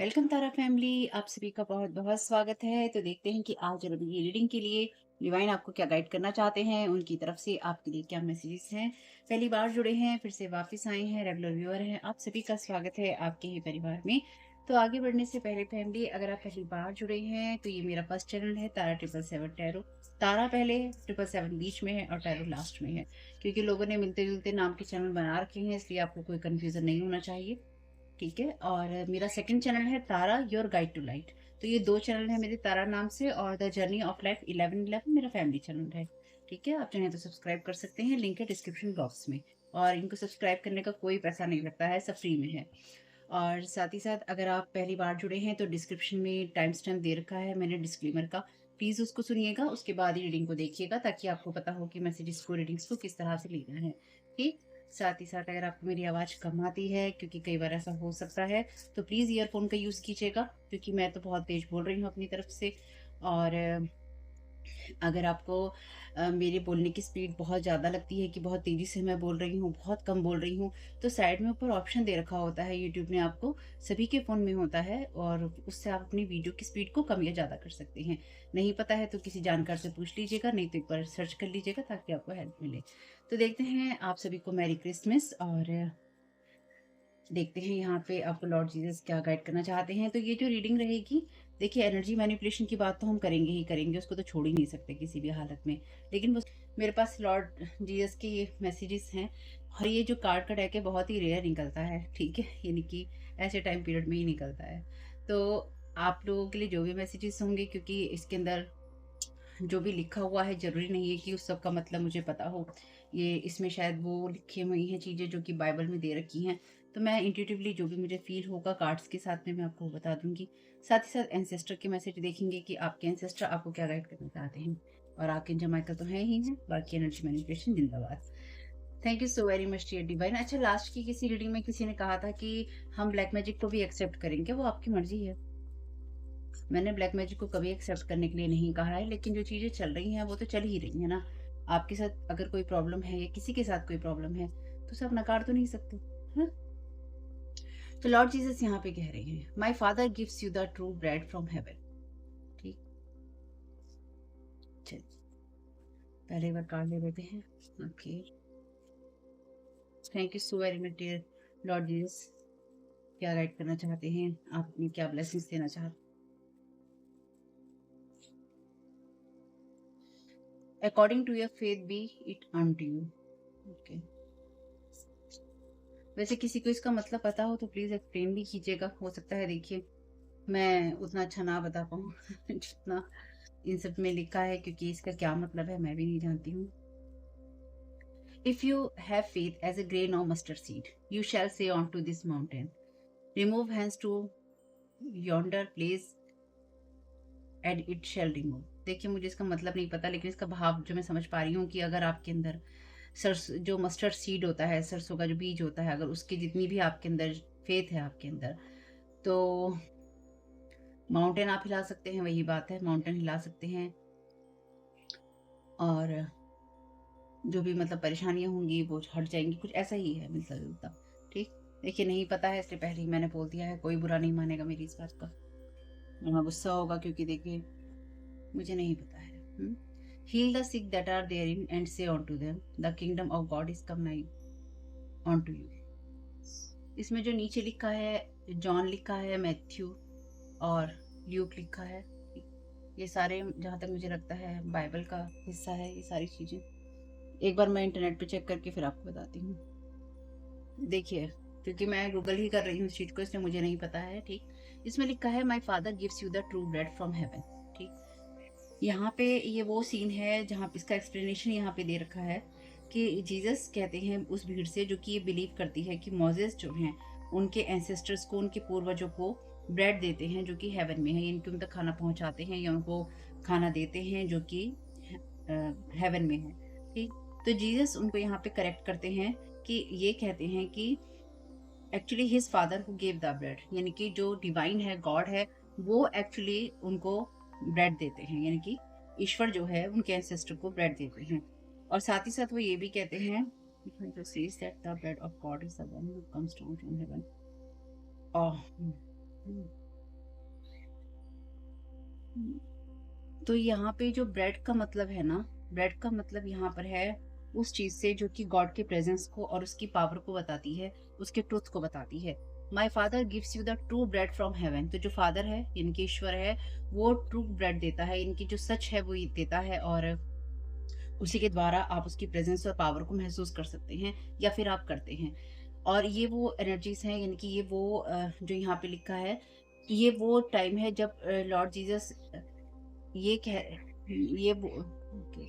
Welcome तारा family, आप सभी का बहुत बहुत स्वागत है। तो देखते हैं कि आज रबी की रीडिंग के लिए डिवाइन आपको क्या गाइड करना चाहते हैं, उनकी तरफ से आपके लिए क्या मैसेजेस हैं। पहली बार जुड़े हैं, फिर से वापस आए हैं, रेगुलर व्यूअर हैं, आप सभी का स्वागत है आपके ही परिवार में। तो आगे बढ़ने से पहले फैमिली, अगर आप पहली बार जुड़े हैं तो ये मेरा फर्स्ट चैनल है तारा 777 टैरो। तारा पहले, 777 बीच में है और टैरो लास्ट में है, क्योंकि लोगों ने मिलते जुलते नाम के चैनल बना रखे हैं, इसलिए आपको कोई कंफ्यूजन नहीं होना चाहिए। ठीक है। और मेरा सेकंड चैनल है तारा योर गाइड टू लाइट। तो ये दो चैनल है मेरे, तारा नाम से और द जर्नी ऑफ लाइफ 1111 मेरा फैमिली चैनल है। ठीक है, आप चाहें तो सब्सक्राइब कर सकते हैं, लिंक है डिस्क्रिप्शन बॉक्स में। और इनको सब्सक्राइब करने का कोई पैसा नहीं लगता है, सब फ्री में है। और साथ ही साथ अगर आप पहली बार जुड़े हैं तो डिस्क्रिप्शन में टाइम स्टैम्प दे रखा है मैंने डिस्क्लेमर का, प्लीज उसको सुनिएगा, उसके बाद ही रीडिंग को देखिएगा, ताकि आपको पता हो कि मैसेजेस को, रीडिंग्स को किस तरह से लेना है। ठीक। साथ ही साथ अगर आपको मेरी आवाज़ कम आती है, क्योंकि कई बार ऐसा हो सकता है, तो प्लीज़ ईयरफ़ोन का यूज़ कीजिएगा, क्योंकि मैं तो बहुत तेज़ बोल रही हूँ अपनी तरफ से। और अगर आपको मेरे बोलने की स्पीड बहुत ज़्यादा लगती है कि बहुत तेज़ी से मैं बोल रही हूँ, बहुत कम बोल रही हूँ, तो साइड में ऊपर ऑप्शन दे रखा होता है यूट्यूब ने आपको, सभी के फ़ोन में होता है, और उससे आप अपनी वीडियो की स्पीड को कम या ज़्यादा कर सकते हैं। नहीं पता है तो किसी जानकार से पूछ लीजिएगा, नहीं तो एक बार सर्च कर लीजिएगा, ताकि आपको हेल्प मिले। तो देखते हैं, आप सभी को मैरी क्रिसमस। और देखते हैं यहाँ पे आपको लॉर्ड जीसस क्या गाइड करना चाहते हैं। तो ये जो रीडिंग रहेगी, देखिए एनर्जी मैनिपुलेशन की बात तो हम करेंगे ही करेंगे, उसको तो छोड़ ही नहीं सकते किसी भी हालत में। लेकिन वो, मेरे पास लॉर्ड जीसस के ये मैसेजेस हैं, और ये जो कार्ड का डेक है बहुत ही रेयर निकलता है, ठीक है, यानी कि ऐसे टाइम पीरियड में ही निकलता है। तो आप लोगों के लिए जो भी मैसेजेस होंगे, क्योंकि इसके अंदर जो भी लिखा हुआ है ज़रूरी नहीं है कि उस सब का मतलब मुझे पता हो। ये इसमें शायद वो लिखी हुई हैं चीज़ें जो कि बाइबल में दे रखी हैं। तो मैं इंट्यूटिवली जो भी मुझे फ़ील होगा कार्ड्स के साथ में मैं आपको बता दूँगी। साथ ही साथ एंसेस्टर के मैसेज देखेंगे कि आपके एंसेस्टर आपको क्या गाइड करना चाहते हैं। और आर्कएंजल माइकल तो हैं ही हैं, बाकी एनर्जी मैनिपुलेशन जिंदाबाद। Thank you so very much dear divine. अच्छा, लास्ट की किसी रीडिंग में किसी ने कहा था कि हम ब्लैक मैजिक को भी एक्सेप्ट करेंगे, वो आपकी मर्ज़ी है। मैंने ब्लैक मैजिक को कभी एक्सेप्ट करने के लिए नहीं कहा है, लेकिन जो चीज़ें चल रही हैं वो तो चल ही रही हैं ना। आपके साथ अगर कोई प्रॉब्लम है या किसी के साथ कोई प्रॉब्लम है, तो सब नकार तो नहीं सकते, है? तो लॉर्ड जीसस यहाँ पे कह रहे हैं, my father gives you the true bread from heaven. ठीक। चलिए, पहले बार कार्ड ले लेते हैं। Okay, thank you so very much dear Lord Jesus. क्या गाइड करना चाहते हैं, आप अपनी क्या ब्लेसिंग्स देना चाहते हैं? According to your faith be it unto you. Okay. वैसे किसी को इसका मतलब पता हो तो प्लीज एक्सप्लेन भी कीजिएगा, हो सकता है, देखिए मैं उतना अच्छा ना बता पाऊँ जितना इन सब में लिखा है, क्योंकि इसका क्या मतलब है मैं भी नहीं जानती हूँ। If you have faith as a grain of mustard seed, you shall say unto this mountain, remove hence to yonder place and it shall remove. देखिए मुझे इसका मतलब नहीं पता, लेकिन इसका भाव जो मैं समझ पा रही हूँ कि अगर आपके अंदर सरस जो मस्टर्ड सीड होता है, सरसों का जो बीज होता है, अगर उसकी जितनी भी आपके अंदर फेथ है आपके अंदर, तो माउंटेन आप हिला सकते हैं, वही बात है, माउंटेन हिला सकते हैं। और जो भी मतलब परेशानियाँ होंगी वो हट जाएँगी, कुछ ऐसा ही है मिलता-जुलता। ठीक? देखिए नहीं पता है, इसलिए पहले ही मैंने बोल दिया है, कोई बुरा नहीं मानेगा मेरी इस बात का। वरना गुस्सा होगा, क्योंकि देखिए मुझे नहीं पता है। हुँ? Heal the sick that are therein and say unto them, the kingdom of God is come nigh unto you। इसमें जो नीचे लिखा है, जॉन लिखा है, मैथ्यू और ल्यूक लिखा है। ये सारे, जहाँ तक मुझे लगता है, बाइबल का हिस्सा है ये सारी चीज़ें। एक बार मैं इंटरनेट पे चेक करके फिर आपको बताती हूँ। देखिए, क्योंकि मैं गूगल ही कर रही हूँ इस चीज़ को, इसलिए मुझे नहीं पता है, ठीक? इसमें लिखा है my father gives you the true bread from heaven. ठीक? यहाँ पे ये वो सीन है जहाँ पे इसका एक्सप्लेनेशन यहाँ पे दे रखा है कि जीसस कहते हैं उस भीड़ से जो कि ये बिलीव करती है कि मोसेस जो हैं, उनके एंसेस्टर्स को, उनके पूर्वजों को ब्रेड देते हैं जो कि हेवन में है, यानी कि उन तक खाना पहुँचाते हैं या उनको खाना देते हैं जो कि हेवन में है। ठीक? तो जीसस उनको यहाँ पे करेक्ट करते हैं कि ये कहते हैं कि actually his father who give the bread, यानी कि जो डिवाइन है, गॉड है, वो एक्चुअली उनको ब्रेड देते हैं, यानी कि ईश्वर जो है उनके एंसेस्टर को ब्रेड देते हैं। और साथ ही साथ वो ये भी कहते हैं, says that the bread of God is the one who comes down from heaven। हुँ। तो यहाँ पे जो ब्रेड का मतलब है ना, ब्रेड का मतलब यहाँ पर है उस चीज़ से जो कि गॉड के प्रेज़ेंस को और उसकी पावर को बताती है, उसके ट्रुथ को बताती है। My father gives you the true bread from haven. तो जो फादर है, यानी कि ईश्वर है, वो ट्रू ब्रेड देता है, इनकी जो सच है वो ये देता है, और उसी के द्वारा आप उसकी प्रेज़ेंस और पावर को महसूस कर सकते हैं या फिर आप करते हैं। और ये वो एनर्जीज़ हैं, यानी कि ये वो जो यहाँ पे लिखा है, कि ये वो टाइम है जब लॉर्ड जीसस ये कह ये वो ओके।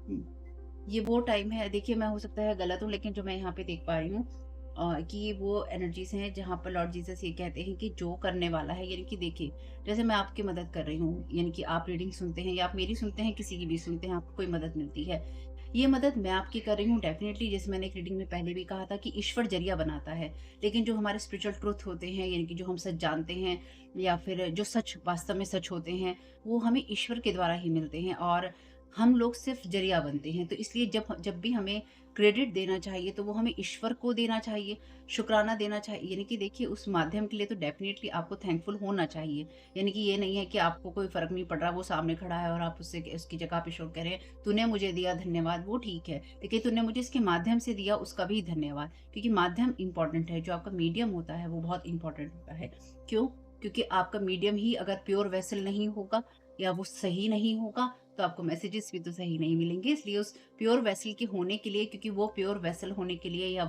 हुँ। ये वो टाइम है, देखिए मैं हो सकता है गलत हूँ, लेकिन जो मैं यहाँ पे देख पा रही हूँ कि ये वो एनर्जीज़ हैं जहाँ पर लॉर्ड जीसस ये कहते हैं कि जो करने वाला है, यानी कि देखिए, जैसे मैं आपकी मदद कर रही हूँ, यानी कि आप रीडिंग सुनते हैं या आप मेरी सुनते हैं, किसी की भी सुनते हैं, आपको कोई मदद मिलती है। ये मदद मैं आपकी कर रही हूँ डेफ़िनिटली, जैसे मैंने एक रीडिंग में पहले भी कहा था कि ईश्वर ज़रिया बनाता है। लेकिन जो हमारे स्पिरिचुअल ट्रुथ होते हैं, यानी कि जो हम सच जानते हैं या फिर जो सच वास्तव में सच होते हैं, वो हमें ईश्वर के द्वारा ही मिलते हैं, और हम लोग सिर्फ ज़रिया बनते हैं। तो इसलिए जब भी हमें क्रेडिट देना चाहिए, तो वो हमें ईश्वर को देना चाहिए, शुक्राना देना चाहिए। यानी कि देखिए, उस माध्यम के लिए तो डेफ़िनिटली आपको थैंकफुल होना चाहिए। यानी कि ये नहीं है कि आपको कोई फ़र्क नहीं पड़ रहा, वो सामने खड़ा है और आप उससे उसकी जगह पे शो करें, "तूने मुझे दिया, धन्यवाद।" वो ठीक है, लेकिन तूने मुझे इसके माध्यम से दिया, उसका भी धन्यवाद। क्योंकि माध्यम इम्पोर्टेंट है, जो आपका मीडियम होता है, वो बहुत इम्पोर्टेंट होता है। क्यों? क्योंकि आपका मीडियम ही अगर प्योर वेसल नहीं होगा या वो सही नहीं होगा, तो आपको मैसेजेस भी तो सही नहीं मिलेंगे। इसलिए उस प्योर वेसल के होने के लिए, क्योंकि वो प्योर वेसल होने के लिए, या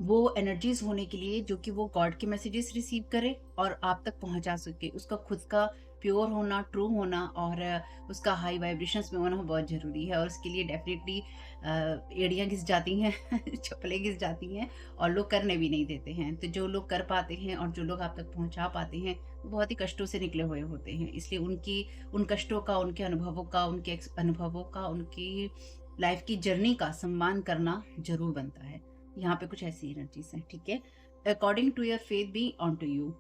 वो एनर्जीज़ होने के लिए जो कि वो गॉड के मैसेजेस रिसीव करे और आप तक पहुँचा सके, उसका खुद का प्योर होना, ट्रू होना, और उसका हाई वाइब्रेशंस में होना बहुत ज़रूरी है, और उसके लिए डेफ़िनिटली एड़ियाँ घिस जाती हैं, चप्पलें घिस जाती हैं, और लोग करने भी नहीं देते हैं। तो जो लोग कर पाते हैं और जो लोग आप तक पहुँचा पाते हैं, वो बहुत ही कष्टों से निकले हुए होते हैं। इसलिए उन कष्टों का, उनके अनुभवों का, उनके अनुभवों का, उनकी लाइफ़ की जर्नी का सम्मान करना ज़रूर बनता है। यहाँ पे कुछ ऐसी एनर्जीज़ हैं, ठीक है? According to your faith be on to you.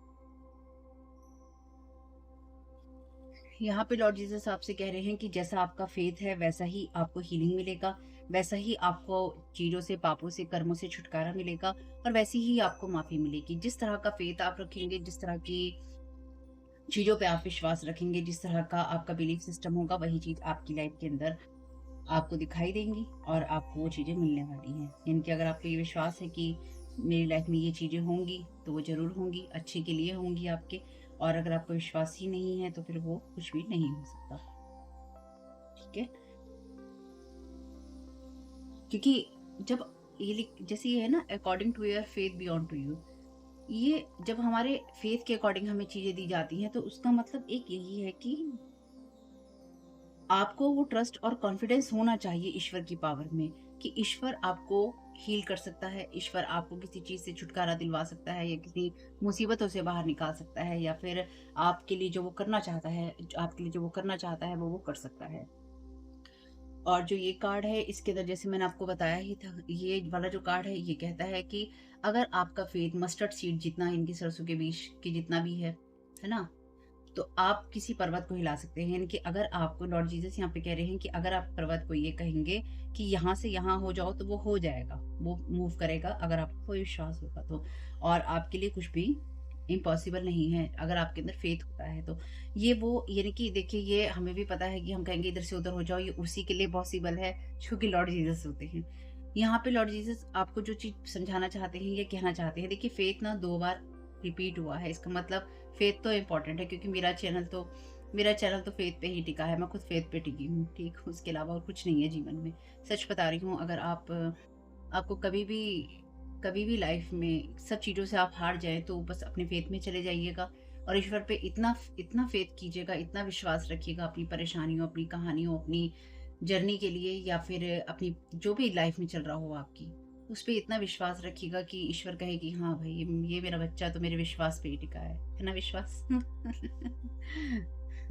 यहाँ पे लॉर्ड जीसस आपसे कह रहे हैं कि जैसा आपका फेथ है, वैसा ही आपको हीलिंग मिलेगा, वैसा ही आपको चीज़ों से, पापों से, कर्मों से छुटकारा मिलेगा, और वैसी ही आपको माफ़ी मिलेगी। जिस तरह का फेथ आप रखेंगे, जिस तरह की चीज़ों पे आप विश्वास रखेंगे, जिस तरह का आपका बिलीफ सिस्टम होगा, वही चीज़ आपकी लाइफ़ के अंदर आपको दिखाई देंगी और आपको वो चीज़ें मिलने वाली हैं। यानी कि अगर आपको ये विश्वास है कि मेरी लाइफ में ये चीज़ें होंगी, तो वो ज़रूर होंगी, अच्छे के लिए होंगी आपके, और अगर आपको विश्वास ही नहीं है, तो फिर वो कुछ भी नहीं हो सकता, ठीक है? क्योंकि जब ये लिख जैसे ये है ना, according to your faith beyond to you, ये जब हमारे फेथ के अकॉर्डिंग हमें चीज़ें दी जाती हैं, तो उसका मतलब एक यही है कि आपको वो ट्रस्ट और कॉन्फिडेंस होना चाहिए ईश्वर की पावर में, कि ईश्वर आपको हील कर सकता है, ईश्वर आपको किसी चीज़ से छुटकारा दिलवा सकता है, या किसी मुसीबतों से बाहर निकाल सकता है, या फिर आपके लिए जो वो करना चाहता है, आपके लिए जो वो करना चाहता है, वो कर सकता है। और जो ये कार्ड है, इसके अंदर जैसे मैंने आपको बताया ही था, ये वाला जो कार्ड है, ये कहता है कि अगर आपका फेथ मस्टर्ड सीड जितना, इनकी सरसों के बीज के जितना भी है ना? तो आप किसी पर्वत को हिला सकते हैं। यानी कि अगर आपको लॉर्ड जीसस यहाँ पे कह रहे हैं कि अगर आप पर्वत को ये कहेंगे कि यहाँ से यहाँ हो जाओ, तो वो हो जाएगा, वो मूव करेगा, अगर आपको कोई विश्वास होगा तो। और आपके लिए कुछ भी इम्पॉसिबल नहीं है, अगर आपके अंदर फेथ होता है तो। ये वो, यानी कि देखिए, ये हमें भी पता है कि हम कहेंगे इधर से उधर हो जाओ, ये उसी के लिए पॉसिबल है जो कि लॉर्ड जीसस होते हैं। यहाँ पे लॉर्ड जीसस आपको जो चीज़ समझाना चाहते हैं या कहना चाहते हैं, देखिए, फेथ ना 2 बार रिपीट हुआ है, इसका मतलब फेथ तो इम्पोर्टेंट है, क्योंकि मेरा चैनल तो फेथ पे ही टिका है, मैं खुद फेथ पे टिकी हूँ, ठीक? उसके अलावा और कुछ नहीं है जीवन में। सच बता रही हूँ, अगर आपको कभी भी लाइफ में सब चीज़ों से आप हार जाएँ, तो बस अपने फेथ में चले जाइएगा, और ईश्वर पे इतना इतना फेथ कीजिएगा, इतना विश्वास रखिएगा अपनी परेशानियों, अपनी कहानियों, अपनी जर्नी के लिए, या फिर अपनी जो भी लाइफ में चल रहा हो आपकी, उस पे इतना विश्वास रखिएगा कि ईश्वर कहे कि हाँ भाई, ये मेरा बच्चा तो मेरे विश्वास पे ही टिका है ना विश्वास?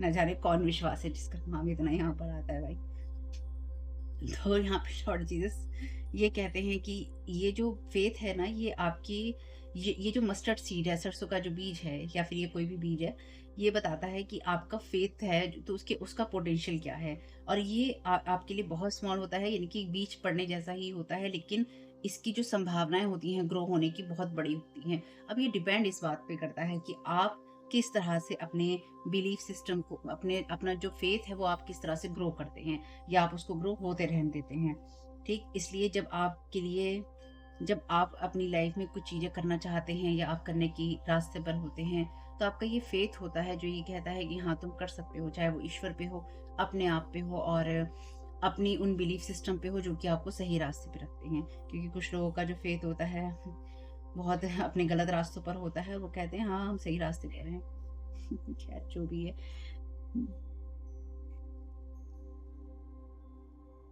ना जाने कौन विश्वास है जिसका नाम इतना यहाँ पर आता है भाई। तो यहाँ पे लॉर्ड जीसस ये कहते हैं कि ये जो फेथ है ना, ये आपकी, ये जो मस्टर्ड सीड है, सरसों का जो बीज है, या फिर ये कोई भी बीज है, ये बताता है कि आपका फेथ है, तो उसके उसका पोटेंशियल क्या है। और ये आपके लिए बहुत स्मॉल होता है, यानी कि बीज पड़ने जैसा ही होता है, लेकिन इसकी जो संभावनाएं होती हैं ग्रो होने की, बहुत बड़ी होती हैं। अब ये डिपेंड इस बात पे करता है कि आप किस तरह से अपने बिलीफ सिस्टम को, अपना जो फेथ है वो आप किस तरह से ग्रो करते हैं या आप उसको ग्रो होते रहने देते हैं। ठीक, इसलिए जब आप अपनी लाइफ में कुछ चीज़ें करना चाहते हैं या आप करने की रास्ते पर होते हैं, तो आपका ये फेथ होता है जो ये कहता है कि हाँ, तुम कर सकते हो, चाहे वो ईश्वर पे हो, अपने आप पे हो और अपनी उन बिलीफ सिस्टम पे हो जो कि आपको सही रास्ते पे रखते हैं। क्योंकि कुछ लोगों का जो फेथ होता है बहुत अपने गलत रास्तों पर होता है, वो कहते हैं हाँ, हम सही रास्ते पे हैं। खैर जो भी है।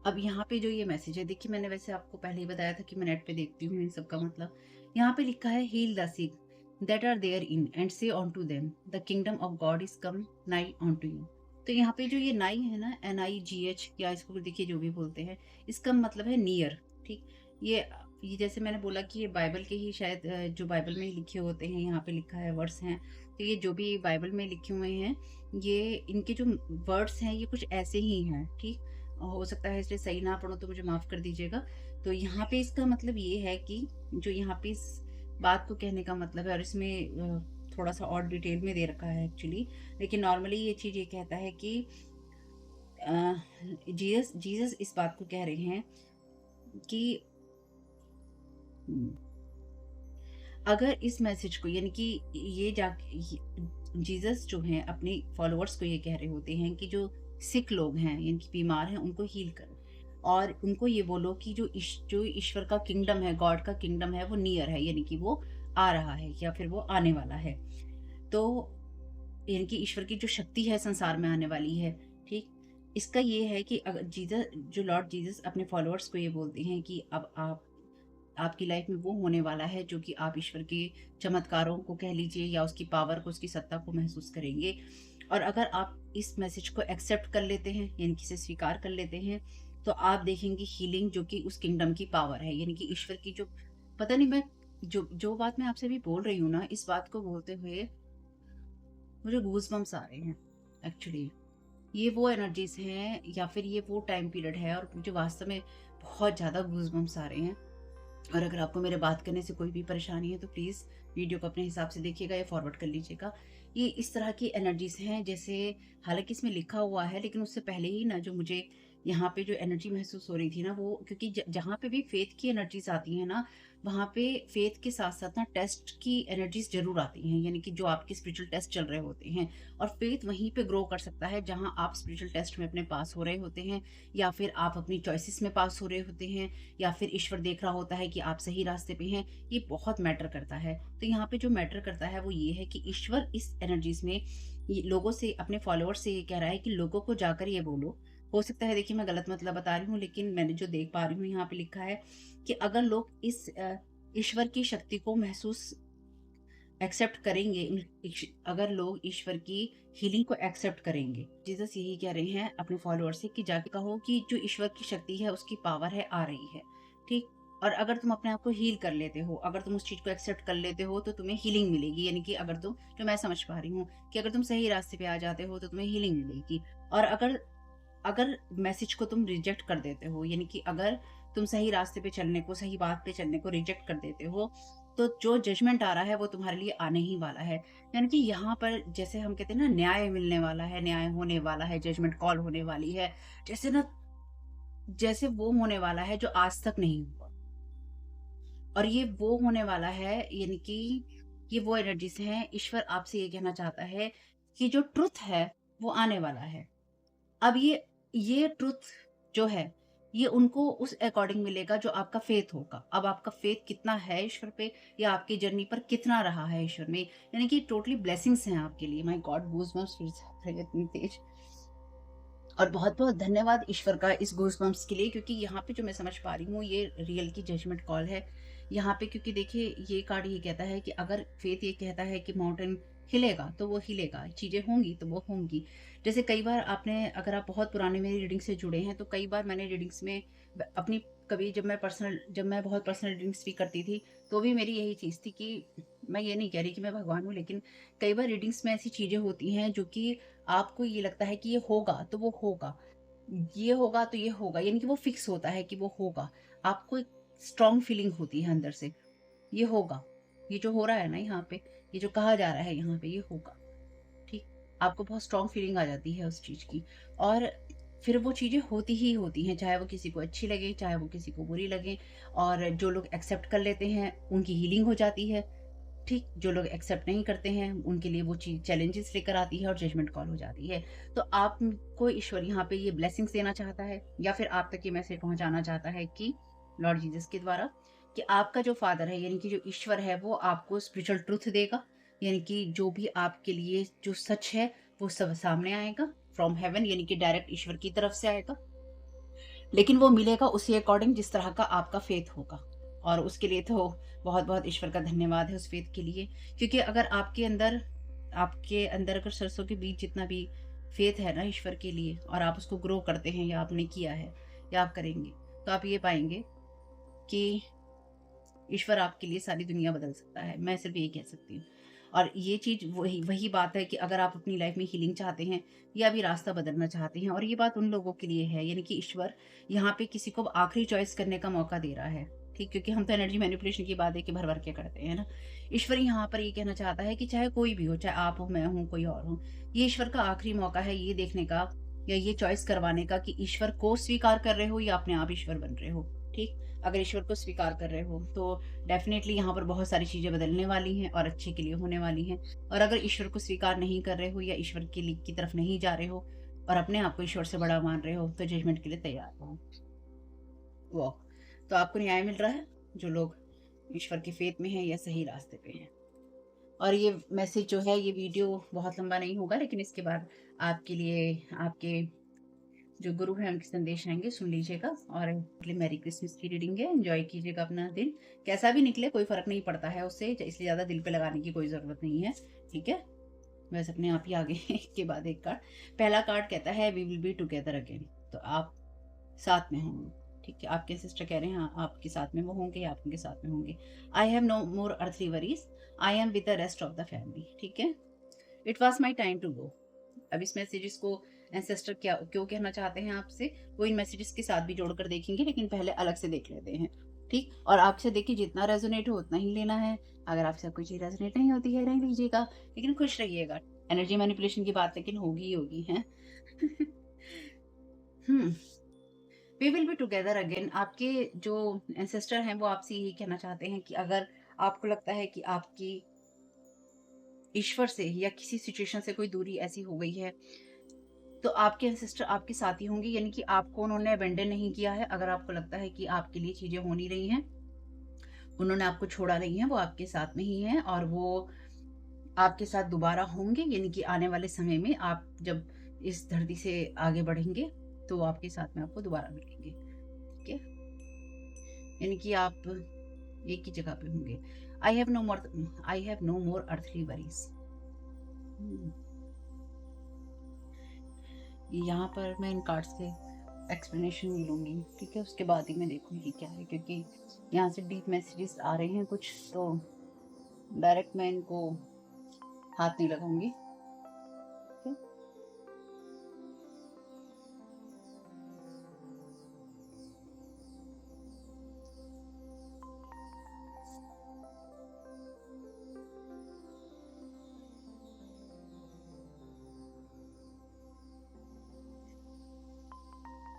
अब यहाँ पे जो ये मैसेज है, देखिए मैंने वैसे आपको पहले ही बताया था कि मैं नेट पे देखती हूँ इन सब का मतलब। यहाँ पे लिखा है heal the sick that are there in and say unto them the kingdom of God is come nigh on to you. तो यहाँ पे जो ये नाई है ना, NIGH, या इसको देखिए जो भी बोलते हैं, इसका मतलब है नियर। ठीक, ये जैसे मैंने बोला कि ये बाइबल के ही शायद जो बाइबल में ही लिखे होते हैं, यहाँ पे लिखा है वर्ड्स हैं। तो ये जो भी बाइबल में लिखे हुए हैं, ये इनके जो वर्ड्स हैं ये कुछ ऐसे ही हैं। ठीक, हो सकता है इसलिए सही ना पढ़ो तो मुझे माफ़ कर दीजिएगा। तो यहाँ पे इसका मतलब ये है कि जो यहाँ पे इस बात को कहने का मतलब है, और इसमें थोड़ा-सा और डिटेल में दे रखा है एक्चुअली, लेकिन नॉर्मली ये चीज़ ये कहता है कि अ, जीसस जीसस इस बात को कह रहे हैं कि हुँ, अगर इस मैसेज को, यानी कि ये जीसस जो हैं अपने फॉलोअर्स को ये कह रहे होते हैं कि जो सिक लोग हैं, यानी कि बीमार हैं, उनको हील करो और उनको ये बोलो कि जो ईश्वर का किंगडम है, गॉड का किंगडम है, वो नियर है, यानी कि वो आ रहा है या फिर वो आने वाला है। तो यानी कि ईश्वर की जो शक्ति है संसार में आने वाली है। ठीक, इसका ये है कि अगर जीसस, जो लॉर्ड जीसस अपने फॉलोअर्स को ये बोलते हैं कि अब आपकी लाइफ में वो होने वाला है जो कि आप ईश्वर के चमत्कारों को कह लीजिए या उसकी पावर को, उसकी सत्ता को महसूस करेंगे। और अगर आप इस मैसेज को एक्सेप्ट कर लेते हैं, यानी कि इसे स्वीकार कर लेते हैं, तो आप देखेंगे हीलिंग जो कि उस किंगडम की पावर है, यानी कि ईश्वर की जो, पता नहीं, मैं जो जो बात मैं आपसे अभी बोल रही हूँ ना, इस बात को बोलते हुए मुझे गूज़बम्प्स आ रहे हैं एक्चुअली। ये वो एनर्जीज़ हैं या फिर ये वो टाइम पीरियड है और मुझे वास्तव में बहुत ज़्यादा गूज़बम्प्स आ रहे हैं। और अगर आपको मेरे बात करने से कोई भी परेशानी है तो प्लीज़ वीडियो को अपने हिसाब से देखिएगा या फॉरवर्ड कर लीजिएगा। ये इस तरह की एनर्जीज़ हैं, जैसे हालाँकि इसमें लिखा हुआ है, लेकिन उससे पहले ही ना जो मुझे यहाँ पे जो एनर्जी महसूस हो रही थी ना, वो क्योंकि जहाँ पे भी फेथ की एनर्जीज़ आती हैं ना, वहाँ पे फेथ के साथ-साथ ना टेस्ट की एनर्जीज़ ज़रूर आती हैं, यानी कि जो आपके स्पिरिचुअल टेस्ट चल रहे होते हैं। और फेथ वहीं पे ग्रो कर सकता है जहाँ आप स्पिरिचुअल टेस्ट में अपने पास हो रहे होते हैं, या फिर आप अपनी चॉइसेस में पास हो रहे होते हैं, या फिर ईश्वर देख रहा होता है कि आप सही रास्ते पे हैं। ये बहुत मैटर करता है। तो यहाँ पे जो मैटर करता है वो ये है कि ईश्वर इस एनर्जीज़ में ये लोगों से, अपने फॉलोअर्स से ये कह रहा है कि लोगों को जाकर ये बोलो। हो सकता है देखिए मैं गलत मतलब बता रही हूँ, लेकिन मैंने जो देख पा रही हूँ यहाँ पे लिखा है कि अगर लोग इस ईश्वर की शक्ति को महसूस एक्सेप्ट करेंगे, अगर लोग ईश्वर की हीलिंग को एक्सेप्ट करेंगे, जीसस यही कह रहे हैं अपने फॉलोअर्स से कि जाके कहो कि जो ईश्वर की शक्ति है, उसकी पावर है, आ रही है। ठीक, और अगर तुम अपने आप को हील कर लेते हो, अगर तुम उस चीज को एक्सेप्ट कर लेते हो, तो तुम्हें हीलिंग मिलेगी। यानी कि अगर तुम, जो मैं समझ पा रही हूँ, कि अगर तुम सही रास्ते पे आ जाते हो तो तुम्हें हीलिंग मिलेगी। और अगर अगर मैसेज को तुम रिजेक्ट कर देते हो, यानी कि अगर तुम सही रास्ते पे चलने को, सही बात पे चलने को रिजेक्ट कर देते हो, तो जो जजमेंट आ रहा है वो तुम्हारे लिए आने ही वाला है। यानी कि यहाँ पर जैसे हम कहते हैं ना, न्याय मिलने वाला है, न्याय होने वाला है, जजमेंट कॉल होने वाली है। जैसे ना, जैसे वो होने वाला है जो आज तक नहीं हुआ। और ये वो होने वाला है, यानी कि ये वो एनर्जीज़ हैं, ईश्वर आपसे ये कहना चाहता है कि जो ट्रुथ है, वो आने वाला है। अब ये ट्रुथ जो है, ये उनको उस अकॉर्डिंग मिलेगा जो आपका फेथ होगा। अब आपका फेथ कितना है ईश्वर पे, या आपकी जर्नी पर कितना रहा है ईश्वर में, यानी कि टोटली ब्लेसिंग्स हैं आपके लिए। माय गॉड, गूज़बम्प्स फिर से आ रहे हैं इतनी तेज। और बहुत-बहुत धन्यवाद ईश्वर का इस गूज़बम्प्स के लिए, क्योंकि यहाँ पे जो मैं समझ पा रही हूँ ये रियल की जजमेंट कॉल है। यहाँ पे क्योंकि देखिए ये कार्ड ये कहता है कि अगर फेथ ये कहता है कि माउंटेन हिलेगा तो वो हिलेगा, चीज़ें होंगी तो वो होंगी। जैसे कई बार आपने, अगर आप बहुत पुराने मेरी रीडिंग से जुड़े हैं, तो कई बार मैंने रीडिंग्स में अपनी, कभी जब मैं बहुत पर्सनल रीडिंग्स भी करती थी, तो भी मेरी यही चीज़ थी कि मैं ये नहीं कह रही कि मैं भगवान हूँ, लेकिन कई बार रीडिंग्स में ऐसी चीज़ें होती हैं जो कि आपको ये लगता है कि ये होगा तो वो होगा, ये होगा तो ये होगा, यानी कि वो फिक्स होता है कि वो होगा। आपको एक स्ट्रॉन्ग फीलिंग होती है अंदर से, ये होगा। ये जो हो रहा है ना यहाँ पे, ये जो कहा जा रहा है यहाँ पे, ये होगा। आपको बहुत स्ट्रॉन्ग फीलिंग आ जाती है उस चीज़ की। और फिर वो चीज़ें होती ही होती हैं, चाहे वो किसी को अच्छी लगे, चाहे वो किसी को बुरी लगे। और जो लोग एक्सेप्ट कर लेते हैं, उनकी हीलिंग हो जाती है। ठीक, जो लोग एक्सेप्ट नहीं करते हैं, उनके लिए वो चीज़ चैलेंजेस लेकर आती है और जजमेंट कॉल हो जाती है। तो आपको ईश्वर यहाँ पे ये ब्लेसिंग्स देना चाहता है, या फिर आप तक ये मैसेज पहुँचाना चाहता है कि लॉर्ड जीसस के द्वारा, कि आपका जो फादर है, यानी कि जो ईश्वर है, वो आपको स्पिरिचुअल ट्रुथ देगा। यानी कि जो भी आपके लिए जो सच है, वो सब सामने आएगा फ्रॉम हेवन, यानी कि डायरेक्ट ईश्वर की तरफ से आएगा। लेकिन वो मिलेगा उसी अकॉर्डिंग जिस तरह का आपका फेथ होगा। और उसके लिए तो बहुत-बहुत ईश्वर का धन्यवाद है उस फेथ के लिए। क्योंकि अगर आपके अंदर अगर सरसों के बीज जितना भी फेथ है ना ईश्वर के लिए, और आप उसको ग्रो करते हैं, या आपने किया है, या आप करेंगे, तो आप ये पाएँगे कि ईश्वर आपके लिए सारी दुनिया बदल सकता है। मैं सिर्फ़ यही कह सकती हूँ। और ये चीज़ वही वही बात है कि अगर आप अपनी लाइफ़ में हीलिंग चाहते हैं, या भी रास्ता बदलना चाहते हैं, और ये बात उन लोगों के लिए है, यानी कि ईश्वर यहाँ पे किसी को आखिरी चॉइस करने का मौका दे रहा है। ठीक? क्योंकि हम तो एनर्जी मैनिपुलेशन की बात है कि भर-भर के करते हैं ना। ईश्वर यहाँ पर ये कहना चाहता है कि चाहे कोई भी हो, चाहे आप हो, मैं हूँ, कोई और हो, ये ईश्वर का आखिरी मौका है ये देखने का, या ये चॉइस करवाने का, कि ईश्वर को स्वीकार कर रहे हो या अपने आप ईश्वर बन रहे हो। ठीक? अगर ईश्वर को स्वीकार कर रहे हो, तो डेफ़िनेटली यहाँ पर बहुत सारी चीज़ें बदलने वाली हैं और अच्छे के लिए होने वाली हैं। और अगर ईश्वर को स्वीकार नहीं कर रहे हो, या ईश्वर की तरफ नहीं जा रहे हो, और अपने आप को ईश्वर से बड़ा मान रहे हो, तो जजमेंट के लिए तैयार रहो। वो तो आपको न्याय मिल रहा है, जो लोग ईश्वर के फेथ में हैं या सही रास्ते पे हैं। और ये मैसेज जो है, ये वीडियो बहुत लंबा नहीं होगा, लेकिन इसके बाद आपके लिए आपके जो गुरु हैं उनके संदेश आएँगे, सुन लीजिएगा। और मेरी क्रिसमस की रीडिंग है, एन्जॉय कीजिएगा अपना दिन। कैसा भी निकले कोई फ़र्क नहीं पड़ता है उससे, इसलिए ज़्यादा दिल पे लगाने की कोई ज़रूरत नहीं है, ठीक है? बस अपने आप ही आगे एक के बाद एक कार्ड। पहला कार्ड कहता है we will be together again, तो आप साथ में होंगे, ठीक है? आपके सिस्टर कह रहे हैं हाँ, आपके साथ में वो होंगे, आप उनके साथ में होंगे। I have no more earthly worries, I am with the rest of the family, ठीक है? It was my time to go. अब इस मैसेजेस को एंसेस्टर क्या क्यों कहना चाहते हैं आपसे, वो इन मैसेजेस के साथ भी जोड़कर देखेंगे, लेकिन पहले अलग से देख लेते हैं, ठीक? और आपसे देखिए जितना रेजोनेट हो उतना ही लेना है। अगर आपसे कोई चीज़ रेजोनेट नहीं होती है, नहीं लीजिएगा, लेकिन खुश रहिएगा। एनर्जी मैनिपुलेशन की बात लेकिन होगी ही होगी, हैं? हुँ, we will be together again. आपके जो एंसेस्टर हैं, वो आपसे यही कहना चाहते हैं कि अगर आपको लगता है कि आपकी ईश्वर से या किसी सिचुएशन से कोई दूरी ऐसी हो गई है, तो आपके एंसेस्टर आपके साथ ही होंगे, यानी कि आपको उन्होंने अबैंडन नहीं किया है। अगर आपको लगता है कि आपके लिए चीज़ें हो नहीं रही हैं, उन्होंने आपको छोड़ा नहीं है, वो आपके साथ में ही हैं, और वो आपके साथ दोबारा होंगे, यानी कि आने वाले समय में आप जब इस धरती से आगे बढ़ेंगे, तो वो आपके साथ में आपको दोबारा मिलेंगे, ठीक है? यानी कि आप एक ही जगह पे होंगे। I have no more earthly worries. हुँ। यहाँ पर मैं इन कार्ड्स के एक्सप्लेनेशन लूँगी, ठीक है? उसके बाद ही मैं देखूँगी क्या है, क्योंकि यहाँ से डीप मैसेजेस आ रहे हैं कुछ, तो डायरेक्ट मैं इनको हाथ नहीं लगाऊँगी, ठीक है?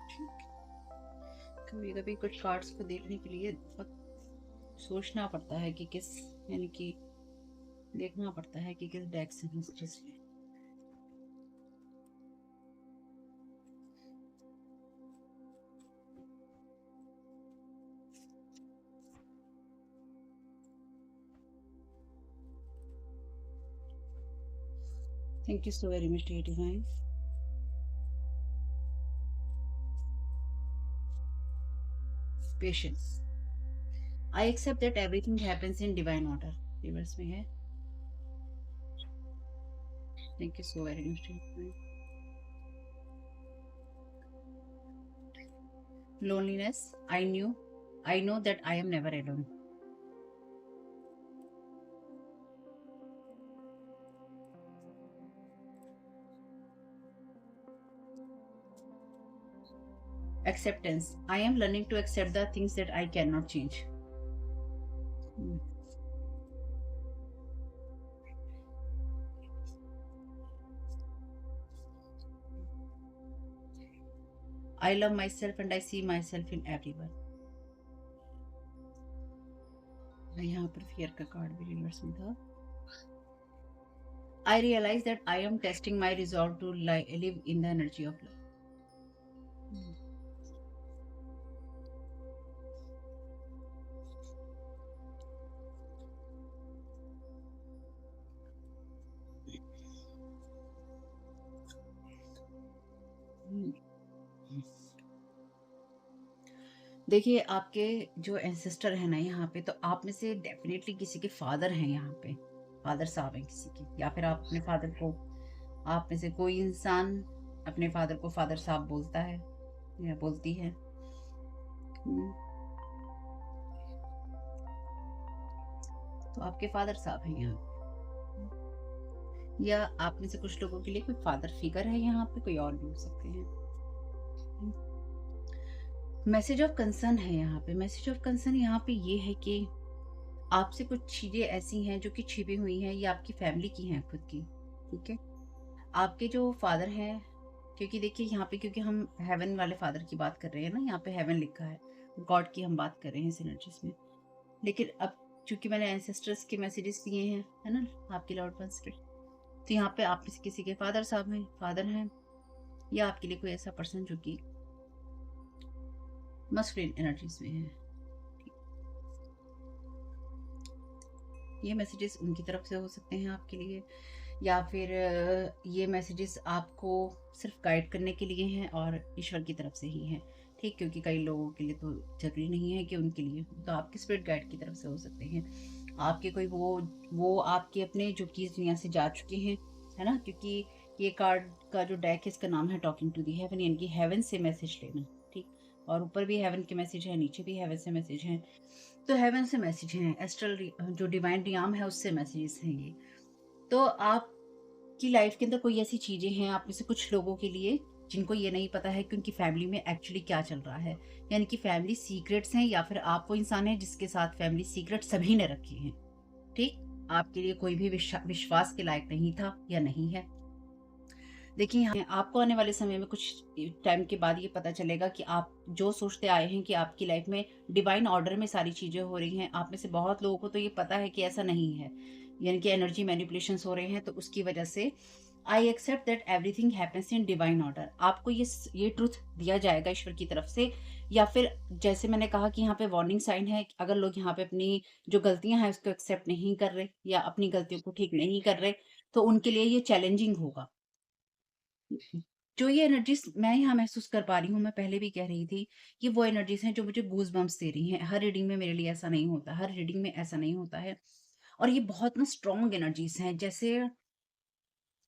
ठीक। कभी-कभी कुछ कार्ड्स को देखने के लिए बहुत सोचना पड़ता है कि किस, यानी कि देखना पड़ता है कि किस डेक से मैसेजेस लें। Thank you so very much dear divine. Patience. I accept that everything happens in divine order. Reverse में है। Thank you so very much dear divine. Loneliness. I know that I am never alone. Acceptance. I am learning to accept the things that I cannot change. Hmm. I love myself and I see myself in everyone. यहाँ पर fear का card भी reverse में था। I realize that I am testing my resolve to live in the energy of love. देखिए, आपके जो ancestor है ना यहाँ पे, तो आप में से डेफिनेटली किसी के फादर हैं यहाँ पे, फादर साहब हैं किसी के, या फिर आप अपने फादर को, आप में से कोई इंसान अपने फादर को फादर साहब बोलता है या बोलती है। हम्म, तो आपके फादर साहब हैं यहाँ पे। या आप में से कुछ लोगों के लिए कोई फादर फिगर है यहाँ पे, कोई और भी हो सकते हैं। मैसेज ऑफ कंसर्न है यहाँ पे। मैसेज ऑफ कंसर्न यहाँ पे ये है कि आपसे कुछ चीजें ऐसी हैं जो कि छिपी हुई हैं, ये आपकी फैमिली की हैं खुद की। ठीक है, आपके जो फादर हैं, क्योंकि देखिए यहाँ पे, क्योंकि हम हेवन वाले फादर की बात कर रहे हैं ना, यहाँ पे हेवन लिखा है, गॉड की हम बात कर रहे हैं सिनर्जीज में। लेकिन अब चूंकि मैंने एंसेस्टर्स के मैसेजेस दिए हैं, है ना, आपके लॉर्ड वन स्पिरिट, तो यहाँ पे आप में से किसी के फादर साहब हैं, फादर हैं, या आपके लिए कोई ऐसा पर्सन जो कि मस्कुलिन एनर्जीज में है। ये मैसेजेस उनकी तरफ से हो सकते हैं आपके लिए, या फिर ये मैसेजेस आपको सिर्फ गाइड करने के लिए हैं और ईश्वर की तरफ से ही हैं। ठीक, क्योंकि कई लोगों के लिए तो जरूरी नहीं है कि उनके लिए, तो आपके स्पिरिट गाइड की तरफ से हो सकते हैं। आपके कोई वो आपके अपने जो कि इस दुनिया से जा चुके हैं, है ना, क्योंकि ये कार्ड का जो डेक है इसका नाम है टॉकिंग टू दी हेवन, यानी कि हेवन से मैसेज लेना। ठीक, और ऊपर भी हेवन के मैसेज है, नीचे भी हेवन से मैसेज हैं। तो हेवन से मैसेज हैं, एस्ट्रल जो डिवाइन रियाम है उससे मैसेजेस हैं ये। तो आपकी लाइफ के अंदर कोई ऐसी चीजें हैं आप में से कुछ लोगों के लिए जिनको ये नहीं पता है कि उनकी फैमिली में एक्चुअली क्या चल रहा है, यानी कि फैमिली सीक्रेट्स हैं, या फिर आप वो इंसान है जिसके साथ फैमिली सीक्रेट सभी ने रखे हैं। ठीक, आपके लिए कोई भी विश्वास के लायक नहीं था या नहीं है। देखिए, आपको आने वाले समय में कुछ टाइम के बाद ये पता चलेगा कि आप जो सोचते आए हैं कि आपकी लाइफ में डिवाइन ऑर्डर में सारी चीजें हो रही हैं, आप में से बहुत लोगों को तो ये पता है कि ऐसा नहीं है, यानी कि एनर्जी मैनिपुलेशंस हो रहे हैं। तो उसकी वजह से I accept that everything happens in divine order. आपको ये ट्रुथ दिया जाएगा ईश्वर की तरफ से, या फिर जैसे मैंने कहा कि यहाँ पे वार्निंग साइन है, अगर लोग यहाँ पे अपनी जो गलतियां हैं उसको एक्सेप्ट नहीं कर रहे या अपनी गलतियों को ठीक नहीं कर रहे, तो उनके लिए ये चैलेंजिंग होगा। जो ये एनर्जीज़ मैं यहाँ महसूस कर पा रही हूँ, मैं पहले भी कह रही थी, ये वो एनर्जीज़ हैं जो मुझे गूज़बम्प्स दे रही हैं। हर रीडिंग में मेरे लिए ऐसा नहीं होता, हर रीडिंग में ऐसा नहीं होता है। और ये बहुत ना स्ट्रॉन्ग एनर्जीज़ हैं, जैसे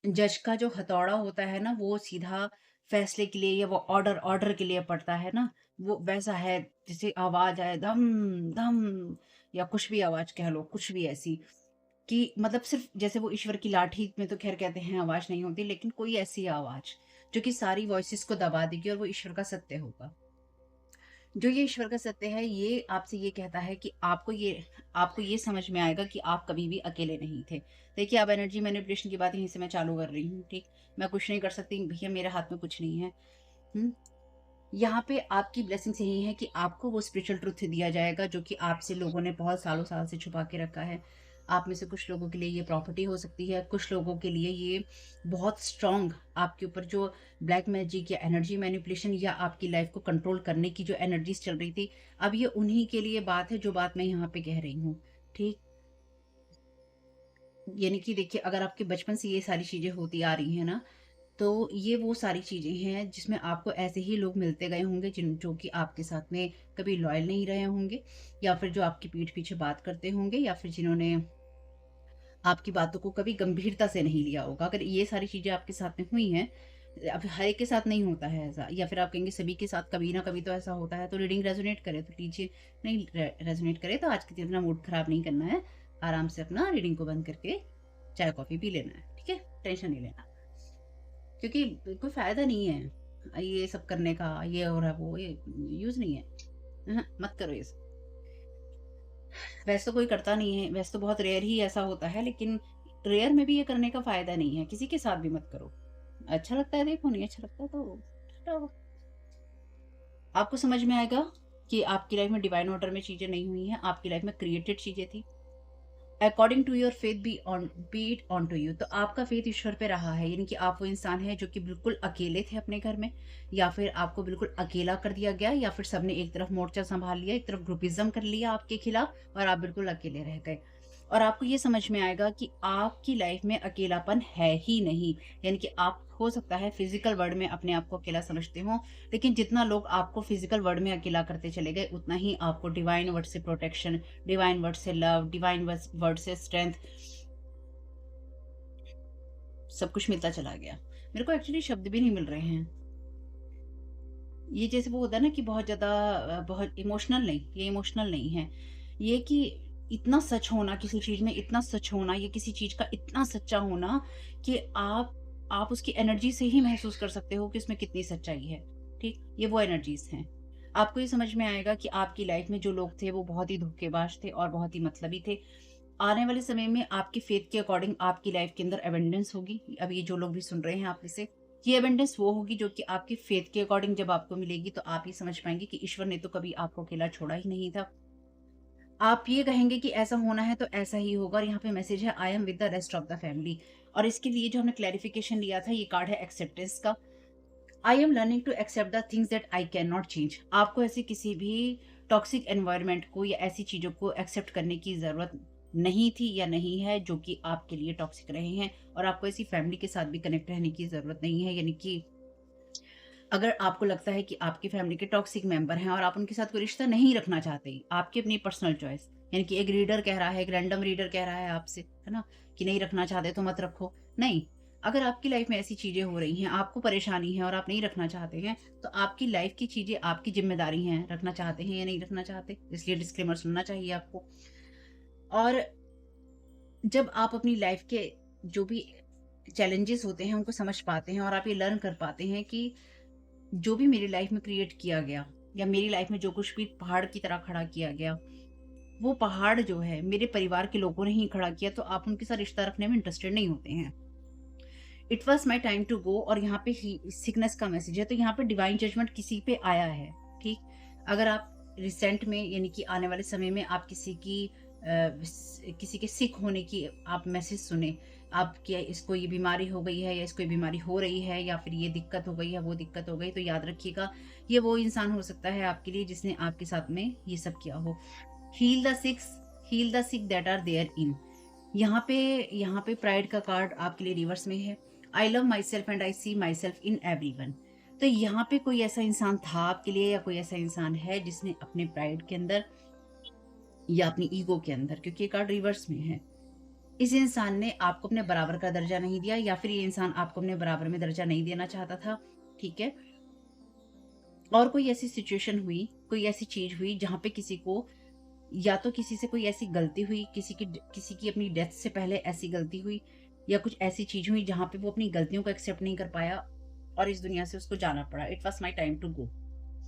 जज का जो हथौड़ा होता है ना, वो सीधा फैसले के लिए या वो ऑर्डर ऑर्डर के लिए पड़ता है ना, वो वैसा है। जैसे आवाज़ आए धम, धम, या कुछ भी आवाज़ कह लो, कुछ भी ऐसी कि मतलब सिर्फ जैसे वो ईश्वर की लाठी में तो खैर कहते हैं आवाज नहीं होती, लेकिन कोई ऐसी आवाज जो कि सारी वॉइसेस को दबा देगी, और वो ईश्वर का सत्य होगा। जो ये ईश्वर का सत्य है, ये आपसे ये कहता है कि आपको ये समझ में आएगा कि आप कभी भी अकेले नहीं थे। देखिए, अब एनर्जी मैनिपुलेशन की बात यहीं से मैं चालू कर रही हूँ। ठीक, मैं कुछ नहीं कर सकती भैया, मेरे हाथ में कुछ नहीं है। हम्म, यहाँ पे आपकी ब्लेसिंग्स यही है कि आपको वो स्पिरिचुअल ट्रुथ दिया जाएगा जो कि आपसे लोगों ने बहुत सालों साल से छुपा के रखा है। आप में से कुछ लोगों के लिए ये प्रॉपर्टी हो सकती है, कुछ लोगों के लिए ये बहुत स्ट्रॉन्ग आपके ऊपर जो ब्लैक मैजिक या एनर्जी मैनिपुलेशन या आपकी लाइफ को कंट्रोल करने की जो एनर्जीज चल रही थी, अब ये उन्हीं के लिए बात है जो बात मैं यहाँ पे कह रही हूँ। ठीक, यानी कि देखिए, अगर आपके बचपन से ये सारी चीजें होती आ रही हैं ना, तो ये वो सारी चीज़ें हैं जिसमें आपको ऐसे ही लोग मिलते गए होंगे जिन जो कि आपके साथ में कभी लॉयल नहीं रहे होंगे, या फिर जो आपकी पीठ पीछे बात करते होंगे, या फिर जिन्होंने आपकी बातों को कभी गंभीरता से नहीं लिया होगा। अगर ये सारी चीज़ें आपके साथ में हुई हैं, अब हर एक के साथ नहीं होता है ऐसा, या फिर आप कहेंगे सभी के साथ कभी ना कभी तो ऐसा होता है, तो रीडिंग रेजोनेट करे तो लीजिए, नहीं रेजोनेट करे तो आज के दिन अपना मूड खराब नहीं करना है, आराम से अपना रीडिंग को बंद करके चाय कॉफ़ी पी लेना है। ठीक है, टेंशन नहीं लेना, क्योंकि कोई फ़ायदा नहीं है ये सब करने का, ये हो रहा है वो, ये यूज़ नहीं है। मत करो ये सब। वैसे तो कोई करता नहीं है, वैसे तो बहुत रेयर ही ऐसा होता है, लेकिन रेयर में भी ये करने का फ़ायदा नहीं है, किसी के साथ भी मत करो। अच्छा लगता है देखो, नहीं अच्छा लगता तो हटाओ। आपको समझ में आएगा कि आपकी लाइफ में डिवाइन ऑर्डर में चीज़ें नहीं हुई हैं, आपकी लाइफ में क्रिएटेड चीज़ें थी। According to your faith be it on to you. तो आपका फेथ ईश्वर पे रहा है, यानी कि आप वो इंसान है जो कि बिल्कुल अकेले थे अपने घर में, या फिर आपको बिल्कुल अकेला कर दिया गया, या फिर सबने एक तरफ मोर्चा संभाल लिया, एक तरफ ग्रुपिज्म कर लिया आपके खिलाफ और आप बिल्कुल अकेले रह गए। और आपको ये समझ में आएगा कि आपकी लाइफ में अकेलापन है ही नहीं, यानी कि आप हो सकता है फिजिकल वर्ल्ड में अपने आप को अकेला समझते हो, लेकिन जितना लोग आपको फिजिकल वर्ल्ड में अकेला करते चले गए, उतना ही आपको डिवाइन वर्ड से प्रोटेक्शन, डिवाइन वर्ड से लव, डिवाइन वर्ड से स्ट्रेंथ, सब कुछ मिलता चला गया। मेरे को एक्चुअली शब्द भी नहीं मिल रहे हैं। ये जैसे वो होता है ना कि बहुत ज़्यादा बहुत इमोशनल नहीं, ये इमोशनल नहीं है। ये कि इतना सच होना किसी चीज़ में, इतना सच होना, या किसी चीज़ का इतना सच्चा होना कि आप उसकी एनर्जी से ही महसूस कर सकते हो कि उसमें कितनी सच्चाई है। ठीक? ये वो एनर्जीज़ हैं। आपको ये समझ में आएगा कि आपकी लाइफ में जो लोग थे वो बहुत ही धोखेबाज थे और बहुत ही मतलबी थे। आने वाले समय में आपकी फेथ के अकॉर्डिंग आपकी लाइफ के अंदर अबंडेंस होगी। अब ये जो लोग भी सुन रहे हैं आप में से, ये अबंडेंस वो होगी जो कि आपकी फेथ के अकॉर्डिंग जब आपको मिलेगी, तो आप ये समझ पाएँगे कि ईश्वर ने तो कभी आपको अकेला छोड़ा ही नहीं था। आप ये कहेंगे कि ऐसा होना है तो ऐसा ही होगा, और यहाँ पे मैसेज है आई am with the rest of the family. और इसके लिए जो हमने क्लैरिफिकेशन लिया था, ये कार्ड है एक्सेप्टेंस का। I am learning to accept the things that I cannot change. आपको ऐसी किसी भी टॉक्सिक एनवायरनमेंट को या ऐसी चीज़ों को एक्सेप्ट करने की ज़रूरत नहीं थी या नहीं है जो कि आपके लिए टॉक्सिक रहे हैं, और आपको ऐसी फैमिली के साथ भी कनेक्ट रहने की ज़रूरत नहीं है। यानी कि अगर आपको लगता है कि आपकी फैमिली के टॉक्सिक मेंबर हैं और आप उनके साथ कोई रिश्ता नहीं रखना चाहते, आपकी अपनी पर्सनल चॉइस, यानी कि एक रीडर कह रहा है, एक रैंडम रीडर कह रहा है आपसे, है ना, कि नहीं रखना चाहते तो मत रखो। नहीं, अगर आपकी लाइफ में ऐसी चीज़ें हो रही हैं, आपको परेशानी है और आप नहीं रखना चाहते हैं, तो आपकी लाइफ की चीज़ें आपकी ज़िम्मेदारी हैं, रखना चाहते हैं या नहीं रखना चाहते। इसलिए डिस्क्लेमर सुनना चाहिए आपको। और जब आप अपनी लाइफ के जो भी चैलेंजेस होते हैं, उनको समझ पाते हैं और आप ये लर्न कर पाते हैं कि जो भी मेरी लाइफ में क्रिएट किया गया, या मेरी लाइफ में जो कुछ भी पहाड़ की तरह खड़ा किया गया, वो पहाड़ जो है मेरे परिवार के लोगों ने ही खड़ा किया, तो आप उनके साथ रिश्ता रखने में इंटरेस्टेड नहीं होते हैं। It was my time to go. और यहाँ पे ही सिकनेस का मैसेज है, तो यहाँ पे डिवाइन जजमेंट किसी पे आया है। ठीक? अगर आप रिसेंट में, यानी कि आने वाले समय में आप किसी के सिक होने की आप मैसेज सुने, आप क्या इसको ये बीमारी हो गई है, या इसको ये बीमारी हो रही है, या फिर ये दिक्कत हो गई है, वो दिक्कत हो गई, तो याद रखिएगा ये वो इंसान हो सकता है आपके लिए जिसने आपके साथ में ये सब किया हो। Heal the six heal the sick that are there in. यहाँ पे प्राइड का कार्ड आपके लिए रिवर्स में है। I love myself and I see myself in everyone. तो यहाँ पे कोई ऐसा इंसान था आपके लिए, या कोई ऐसा इंसान है जिसने अपने प्राइड के अंदर या अपनी ईगो के अंदर, क्योंकि ये कार्ड रिवर्स में है, इस इंसान ने आपको अपने बराबर का दर्जा नहीं दिया, या फिर ये इंसान आपको अपने बराबर में दर्जा नहीं देना चाहता था। ठीक है? और कोई ऐसी सिचुएशन हुई, कोई ऐसी चीज हुई जहां पे किसी को, या तो किसी से कोई ऐसी गलती हुई, किसी की अपनी डेथ से पहले ऐसी गलती हुई, या कुछ ऐसी चीज हुई जहां पे वो अपनी गलतियों को एक्सेप्ट नहीं कर पाया और इस दुनिया से उसको जाना पड़ा। It was my time to go.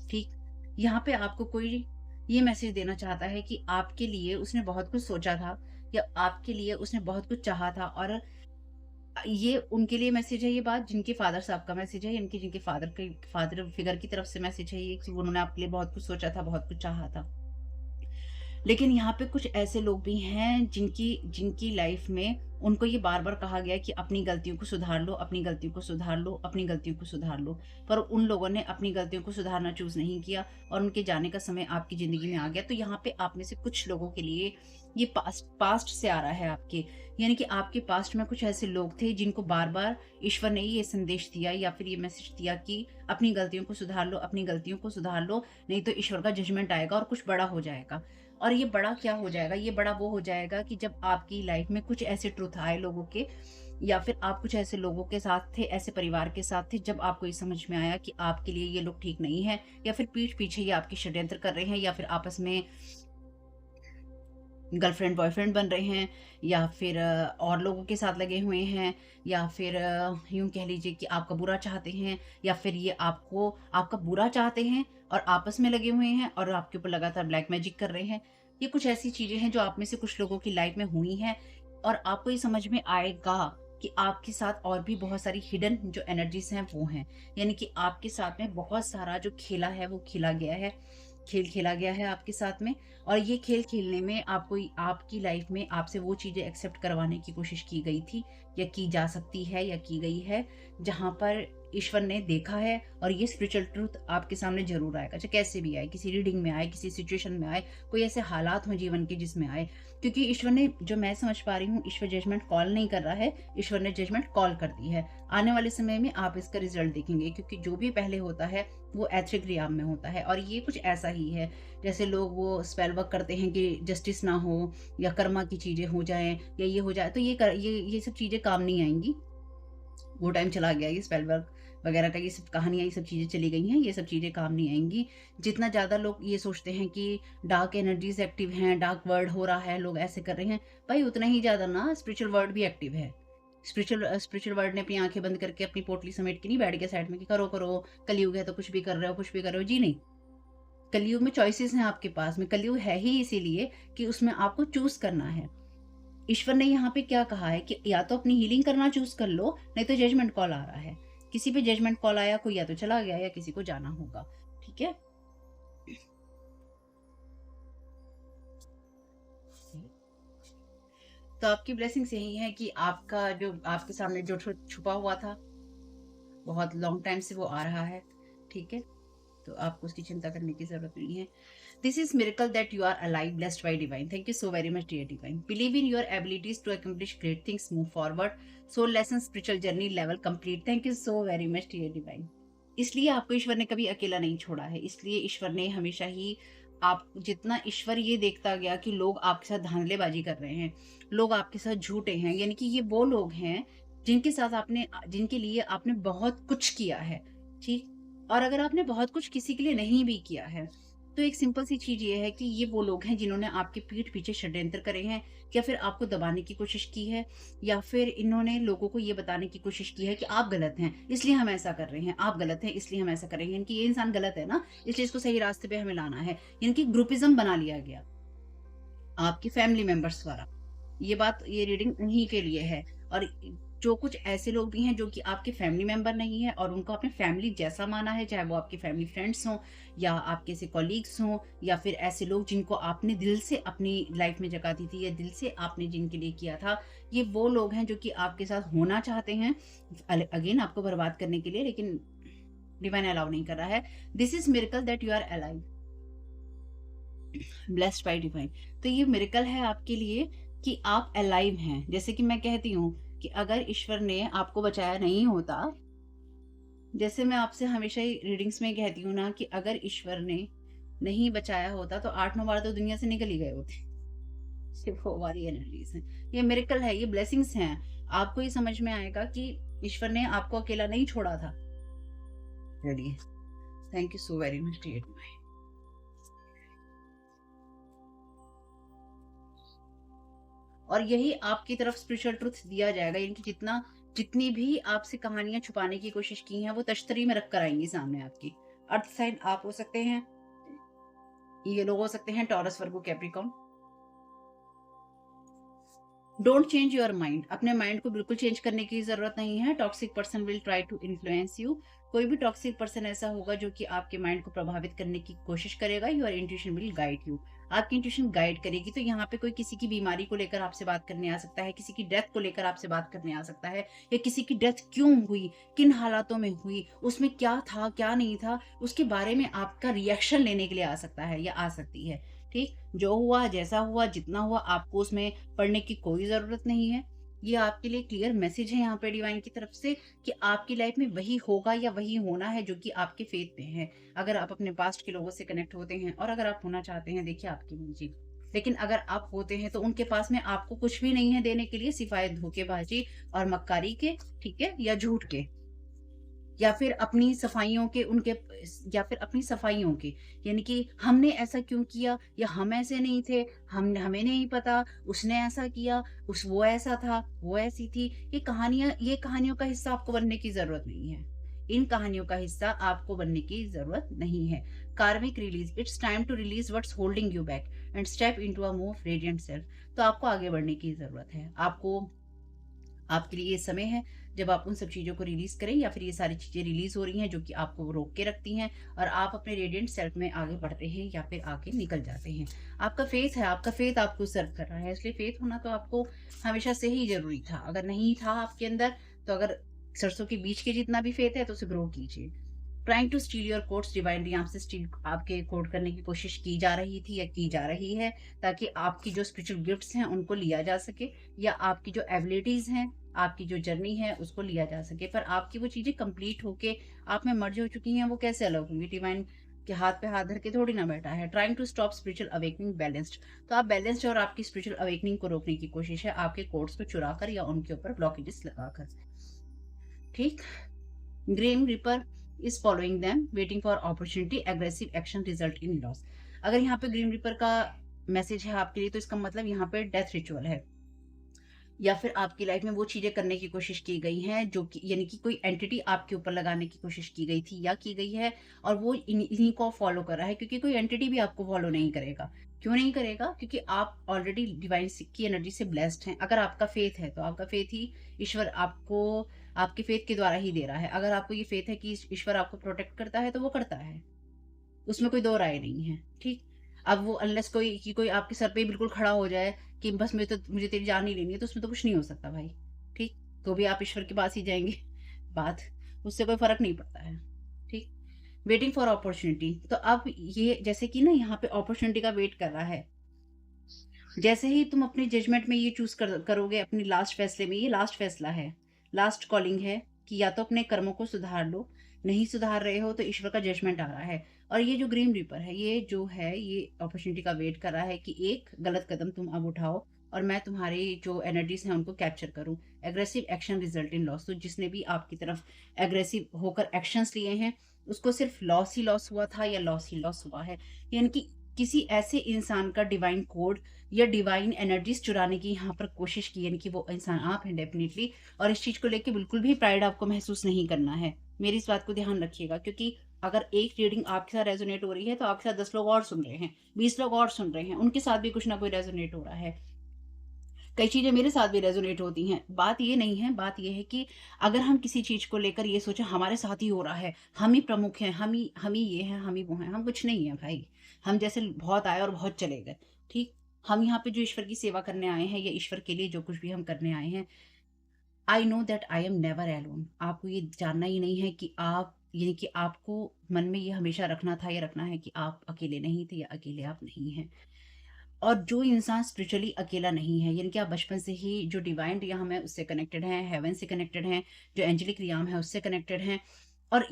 ठीक? यहाँ पे आपको कोई ये मैसेज देना चाहता है कि आपके लिए उसने बहुत कुछ सोचा था, या आपके लिए उसने बहुत कुछ चाहा था, और ये उनके लिए मैसेज है, ये बात जिनके फादर साहब का मैसेज है, इनके जिनके फादर फिगर की तरफ से मैसेज है ये, कि उन्होंने आपके लिए बहुत कुछ सोचा था, बहुत कुछ चाहा था। लेकिन यहाँ पे कुछ ऐसे लोग भी हैं जिनकी जिनकी लाइफ में उनको ये बार-बार कहा गया है कि अपनी गलतियों को सुधार लो, अपनी गलतियों को सुधार लो, अपनी गलतियों को सुधार लो। पर उन लोगों ने अपनी गलतियों को सुधारना चूज़ नहीं किया, और उनके जाने का समय आपकी ज़िंदगी में आ गया। तो यहाँ पे आप में से कुछ लोगों के लिए ये पास्ट से आ रहा है आपके। यानी कि आपके पास्ट में कुछ ऐसे लोग थे जिनको बार-बार ईश्वर ने ये संदेश दिया, या फिर ये मैसेज दिया कि अपनी गलतियों को सुधार लो, अपनी गलतियों को सुधार लो, नहीं तो ईश्वर का जजमेंट आएगा और कुछ बड़ा हो जाएगा। और ये बड़ा क्या हो जाएगा? ये बड़ा वो हो जाएगा कि जब आपकी लाइफ में कुछ ऐसे ट्रुथ आए लोगों के, या फिर आप कुछ ऐसे लोगों के साथ थे, ऐसे परिवार के साथ थे, जब आपको ये समझ में आया कि आपके लिए ये लोग ठीक नहीं है, या फिर पीठ पीछे ये आपकी षड्यंत्र कर रहे हैं, या फिर आपस में गर्लफ्रेंड बॉयफ्रेंड बन रहे हैं, या फिर और लोगों के साथ लगे हुए हैं, या फिर यूं कह लीजिए कि आपका बुरा चाहते हैं, या फिर ये आपको आपका बुरा चाहते हैं और आपस में लगे हुए हैं और आपके ऊपर लगातार ब्लैक मैजिक कर रहे हैं। ये कुछ ऐसी चीजें हैं जो आप में से कुछ लोगों की लाइफ में हुई हैं, और आपको ये समझ में आएगा कि आपके साथ और भी बहुत सारी हिडन जो एनर्जीज हैं वो हैं। यानी कि आपके साथ में बहुत सारा जो खेला है वो खेला गया है, खेल खेला गया है आपके साथ में। और ये खेल खेलने में आपको आपकी लाइफ में आपसे वो चीज़ें एक्सेप्ट करवाने की कोशिश की गई थी या की जा सकती है या की गई है, जहाँ पर ईश्वर ने देखा है। और ये स्पिरिचुअल ट्रूथ आपके सामने ज़रूर आएगा, चाहे कैसे भी आए, किसी रीडिंग में आए, किसी सिचुएशन में आए, कोई ऐसे हालात हों जीवन के जिसमें आए। क्योंकि ईश्वर ने, जो मैं समझ पा रही हूँ, ईश्वर जजमेंट कॉल नहीं कर रहा है, ईश्वर ने जजमेंट कॉल कर दी है। आने वाले समय में आप इसका रिजल्ट देखेंगे, क्योंकि जो भी पहले होता है वो एथिक रियाम में होता है। और ये कुछ ऐसा ही है, जैसे लोग वो स्पेल वर्क करते हैं कि जस्टिस ना हो या कर्मा की चीज़ें हो जाएँ या ये हो जाए, तो ये सब चीज़ें काम नहीं आएँगी। वो टाइम चला गया, ये स्पेल वर्क वगैरह का, ये सब कहानियाँ, ये सब चीज़ें चली गई हैं, ये सब चीज़ें काम नहीं आएँगी। जितना ज़्यादा लोग ये सोचते हैं कि डार्क एनर्जीज़ एक्टिव हैं, डार्क वर्ल्ड हो रहा है, लोग ऐसे कर रहे हैं, भाई उतना ही ज़्यादा ना स्पिरिचुअल वर्ल्ड भी एक्टिव है। स्पिरिचुअल वर्ल्ड ने अपनी आँखें बंद करके अपनी पोटली समेट के नहीं बैठ गया साइड में कि करो, करो, कलयुग है तो कुछ भी कर रहे हो, कुछ भी कर रहे हो। जी नहीं, कलयुग में चॉइसेस हैं आपके पास में। कलयुग है ही इसीलिए कि उसमें आपको चूज़ करना है। ईश्वर ने यहाँ पे क्या कहा है कि या तो अपनी हीलिंग करना चूज़ कर लो, नहीं तो जजमेंट कॉल आ रहा है। किसी पे जजमेंट कॉल आया, कोई या तो चला गया या किसी को जाना होगा। ठीक है? तो आपकी ब्लेसिंग्स यही है कि आपका जो आपके सामने जो छुपा हुआ था, बहुत लॉन्ग टाइम से वो आ रहा है। ठीक है? तो आपको उसकी चिंता करने की ज़रूरत नहीं है। This is miracle that you are alive, blessed by divine. Thank you so very much, dear divine. Believe in your abilities to accomplish great things. Move forward. Soul lesson, spiritual journey level complete. Thank you so very much, dear divine. इसलिए आपको ईश्वर ने कभी अकेला नहीं छोड़ा है। इसलिए ईश्वर ने हमेशा ही आप, जितना ईश्वर ये देखता गया कि लोग आपके साथ धांधलेबाजी कर रहे हैं, लोग आपके साथ झूठे हैं, यानी कि ये वो लोग हैं जिनके साथ आपने, जिनके लिए आपने बहुत कुछ किया है। ठीक? और अगर आपने बहुत कुछ किसी के लिए नहीं भी किया है, तो एक सिंपल सी चीज़ ये है कि ये वो लोग हैं जिन्होंने आपके पीठ पीछे षड्यंत्र करे हैं, या फिर आपको दबाने की कोशिश की है, या फिर इन्होंने लोगों को ये बताने की कोशिश की है कि आप गलत हैं, इसलिए हम ऐसा कर रहे हैं, आप गलत हैं इसलिए हम ऐसा करेंगे, यानी कि ये इंसान गलत है ना, इसलिए इसको सही रास्ते पे हमें लाना है। यानी कि ग्रुपिज़्म बना लिया गया आपके फैमिली मेंबर्स द्वारा। ये बात, ये रीडिंग उन्हीं के लिए है। और जो कुछ ऐसे लोग भी हैं जो कि आपके फैमिली मेंबर नहीं है और उनको आपने फैमिली जैसा माना है, चाहे वो आपके फैमिली फ्रेंड्स हों या आपके से कॉलीग्स हों, या फिर ऐसे लोग जिनको आपने दिल से अपनी लाइफ में जगह दी थी या दिल से आपने जिनके लिए किया था, ये वो लोग हैं जो कि आपके साथ होना चाहते हैं अगेन आपको बर्बाद करने के लिए, लेकिन डिवाइन अलाउ नहीं कर रहा है। This is miracle that you are alive, blessed by divine. तो ये मिरेकल है आपके लिए कि आप अलाइव हैं। जैसे कि मैं कहती हूँ कि अगर ईश्वर ने आपको बचाया नहीं होता, जैसे मैं आपसे हमेशा ही रीडिंग्स में कहती हूँ ना कि अगर ईश्वर ने नहीं बचाया होता तो 8-9 बार तो दुनिया से निकल ही गए होते। सिर्फ वो वाली एनर्जीज हैं। ये मिरेकल है, ये ब्लेसिंग्स हैं। आपको ये समझ में आएगा कि ईश्वर ने आपको अकेला नहीं छोड़ा था। चलिए, thank you so very much dear my. और यही आपकी तरफ स्पिरिचुअल ट्रुथ दिया जाएगा, यानी कि जितनी भी आपसे कहानियां छुपाने की कोशिश की हैं वो तश्तरी में रख कर आएंगी सामने आपकी। अर्थ साइन आप हो सकते हैं, ये लोग हो सकते हैं Taurus, Virgo, Capricorn. Don't change your mind, अपने माइंड को बिल्कुल चेंज करने की जरूरत नहीं है। Toxic person will try to influence you. कोई भी टॉक्सिक पर्सन ऐसा होगा जो कि आपके माइंड को प्रभावित करने की कोशिश करेगा। Your intuition will guide you, आपकी इंट्यूशन गाइड करेगी। तो यहाँ पे कोई किसी की बीमारी को लेकर आपसे बात करने आ सकता है, किसी की डेथ को लेकर आपसे बात करने आ सकता है, या किसी की डेथ क्यों हुई, किन हालातों में हुई, उसमें क्या था क्या नहीं था, उसके बारे में आपका रिएक्शन लेने के लिए आ सकता है या आ सकती है। ठीक, जो हुआ, जैसा हुआ, जितना हुआ, आपको उसमें पढ़ने की कोई ज़रूरत नहीं है। ये आपके लिए क्लियर मैसेज है यहाँ पे डिवाइन की तरफ से कि आपकी लाइफ में वही होगा या वही होना है जो कि आपके फेथ पे है। अगर आप अपने पास्ट के लोगों से कनेक्ट होते हैं और अगर आप होना चाहते हैं, देखिए आपकी मर्जी। लेकिन अगर आप होते हैं तो उनके पास में आपको कुछ भी नहीं है देने के लिए, सिवाय धोखेबाजी और मक्कारी के, ठीक है, या झूठ के, या फिर अपनी सफाइयों के, उनके, या फिर अपनी सफाइयों के, यानी कि हमने ऐसा क्यों किया, या हम ऐसे नहीं थे, हम हमें नहीं पता, उसने ऐसा किया, उस वो ऐसा था, वो ऐसी थी। ये कहानियों का हिस्सा आपको बनने की जरूरत नहीं है। इन कहानियों का हिस्सा आपको बनने की जरूरत नहीं है। Karmic release, it's time to release what's holding you back and step into a more radiant self. तो आपको आगे बढ़ने की जरूरत है। आपको आपके लिए ये समय है जब आप उन सब चीज़ों को रिलीज़ करें, या फिर ये सारी चीज़ें रिलीज़ हो रही हैं जो कि आपको रोक के रखती हैं, और आप अपने रेडिएंट सेल्फ में आगे बढ़ते हैं या फिर आगे निकल जाते हैं। आपका फेथ है, आपका फेथ आपको सर्व कर रहा है, इसलिए फेथ होना तो आपको हमेशा से ही ज़रूरी था। अगर नहीं था आपके अंदर, तो अगर सरसों के बीज के जितना भी फेथ है तो उसे ग्रो कीजिए। Trying to steal your codes divinely, आपसे स्टील आपके कोड करने की कोशिश की जा रही थी या की जा रही है, ताकि आपकी जो स्पिरिचुअल गिफ्ट्स हैं उनको लिया जा सके, या आपकी जो एबिलिटीज हैं, आपकी जो जर्नी है उसको लिया जा सके। पर आपकी वो चीजें कंप्लीट होके आप में मर्ज हो चुकी हैं, वो कैसे अलग होंगी? डिवाइन के हाथ पे हाथ धर के थोड़ी ना बैठा है। Trying to stop spiritual awakening balanced, तो आप बैलेंस्ड और आपकी स्पिरिचुअल अवेकनिंग को रोकने की कोशिश है, आपके कोड्स को चुरा कर या उनके ऊपर ब्लॉकेजेस लगाकर। ठीक। Green ripper is following them, waiting for opportunity, aggressive action result in loss. अगर यहाँ पे ग्रीन रिपर का मैसेज है आपके लिए, तो इसका मतलब यहाँ पे डेथ रिचुअल है, या फिर आपकी लाइफ में वो चीजें करने की कोशिश की गई हैं जो कि यानी कि कोई एंटिटी आपके ऊपर लगाने की कोशिश की गई थी या की गई है, और वो इन्हीं को फॉलो कर रहा है, क्योंकि कोई एंटिटी भी आपको फॉलो नहीं करेगा। क्यों नहीं करेगा? क्योंकि आप ऑलरेडी डिवाइन की एनर्जी से ब्लेस्ड हैं। अगर आपका फेथ है तो आपका फेथ ही ईश्वर आपको आपके फेथ के द्वारा ही दे रहा है। अगर आपको ये फेथ है कि ईश्वर आपको प्रोटेक्ट करता है, तो वो करता है, उसमें कोई दो राय नहीं है, ठीक? अब वो अनलेस कोई आपके सर पे ही बिल्कुल खड़ा हो जाए कि बस मुझे तेरी जान ही लेनी है, तो उसमें तो कुछ नहीं हो सकता भाई, ठीक? तो भी आप ईश्वर के पास ही जाएँगे। बात उससे कोई फ़र्क नहीं पड़ता है, ठीक? वेटिंग फॉर अपॉर्च्युनिटी, तो अब ये जैसे कि ना यहाँ पे अपॉर्च्युनिटी का वेट कर रहा है। जैसे ही तुम अपनी जजमेंट में ये चूज़ करोगे, अपनी लास्ट फैसले में, ये लास्ट फैसला है, लास्ट कॉलिंग है कि या तो अपने कर्मों को सुधार लो, नहीं सुधार रहे हो तो ईश्वर का जजमेंट आ रहा है। और ये जो ग्रीन रीपर है, ये जो है, ये अपॉर्च्युनिटी का वेट कर रहा है कि एक गलत कदम तुम अब उठाओ और मैं तुम्हारी जो एनर्जीज़ हैं उनको कैप्चर करूँ। Aggressive action result in loss, तो जिसने भी आपकी तरफ एग्रेसिव होकर एक्शंस लिए हैं, उसको सिर्फ लॉस ही लॉस हुआ था या लॉस ही लॉस हुआ है। यानी कि किसी ऐसे इंसान का डिवाइन कोड या डिवाइन एनर्जीज चुराने की यहाँ पर कोशिश की, यानी कि वो इंसान आप हैं डेफिनेटली। और इस चीज को लेके बिल्कुल भी प्राइड आपको महसूस नहीं करना है। मेरी इस बात को ध्यान रखिएगा, क्योंकि अगर एक रीडिंग आपके साथ रेजोनेट हो रही है, तो आपके साथ 10 लोग और सुन रहे हैं, 20 लोग और सुन रहे हैं, उनके साथ भी कुछ ना कोई रेजोनेट हो रहा है। कई चीजें मेरे साथ भी रेजोनेट होती हैं। बात ये नहीं है, बात ये है कि अगर हम किसी चीज को लेकर ये सोचे हमारे साथ ही हो रहा है, हम ही प्रमुख हैं, हम ही ये हैं, हम ही वो हैं, हम कुछ नहीं है भाई। हम जैसे बहुत आए और बहुत चले गए, ठीक? हम यहाँ पे जो ईश्वर की सेवा करने आए हैं या ईश्वर के लिए जो कुछ भी हम करने आए हैं, I know that I am never alone. आपको ये जानना ही नहीं है कि आप, यानी कि आपको मन में ये हमेशा रखना था या रखना है कि आप अकेले नहीं थे या अकेले आप नहीं हैं। और जो इंसान स्पिरिचुअली अकेला नहीं है, यानी कि आप बचपन से ही जो डिवाइन रियाम है उससे कनेक्टेड हैं, हेवन से कनेक्टेड हैं, जो एंजेलिक रियाम है उससे कनेक्टेड हैं, और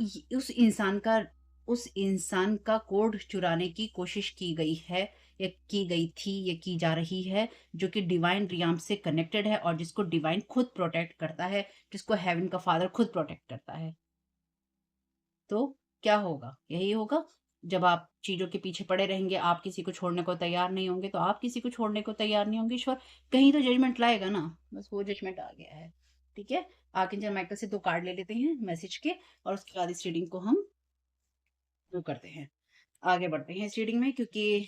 उस इंसान का कोड चुराने की कोशिश की गई है, या की गई थी या की जा रही है, जो कि डिवाइन रियाम से कनेक्टेड है और जिसको डिवाइन खुद प्रोटेक्ट करता है, जिसको हेवन का फादर खुद प्रोटेक्ट करता है। तो क्या होगा? यही होगा। जब आप चीज़ों के पीछे पड़े रहेंगे, आप किसी को छोड़ने को तैयार नहीं होंगे, तो आप किसी को छोड़ने को तैयार नहीं होंगे, ईश्वर कहीं तो जजमेंट लाएगा ना। बस वो जजमेंट आ गया है। ठीक है? आर्कएंजल माइकल से 2 कार्ड ले लेते हैं मैसेज के, और उसके बाद इस रीडिंग को हम वो करते हैं। आगे बढ़ते हैं इस रीडिंग में, क्योंकि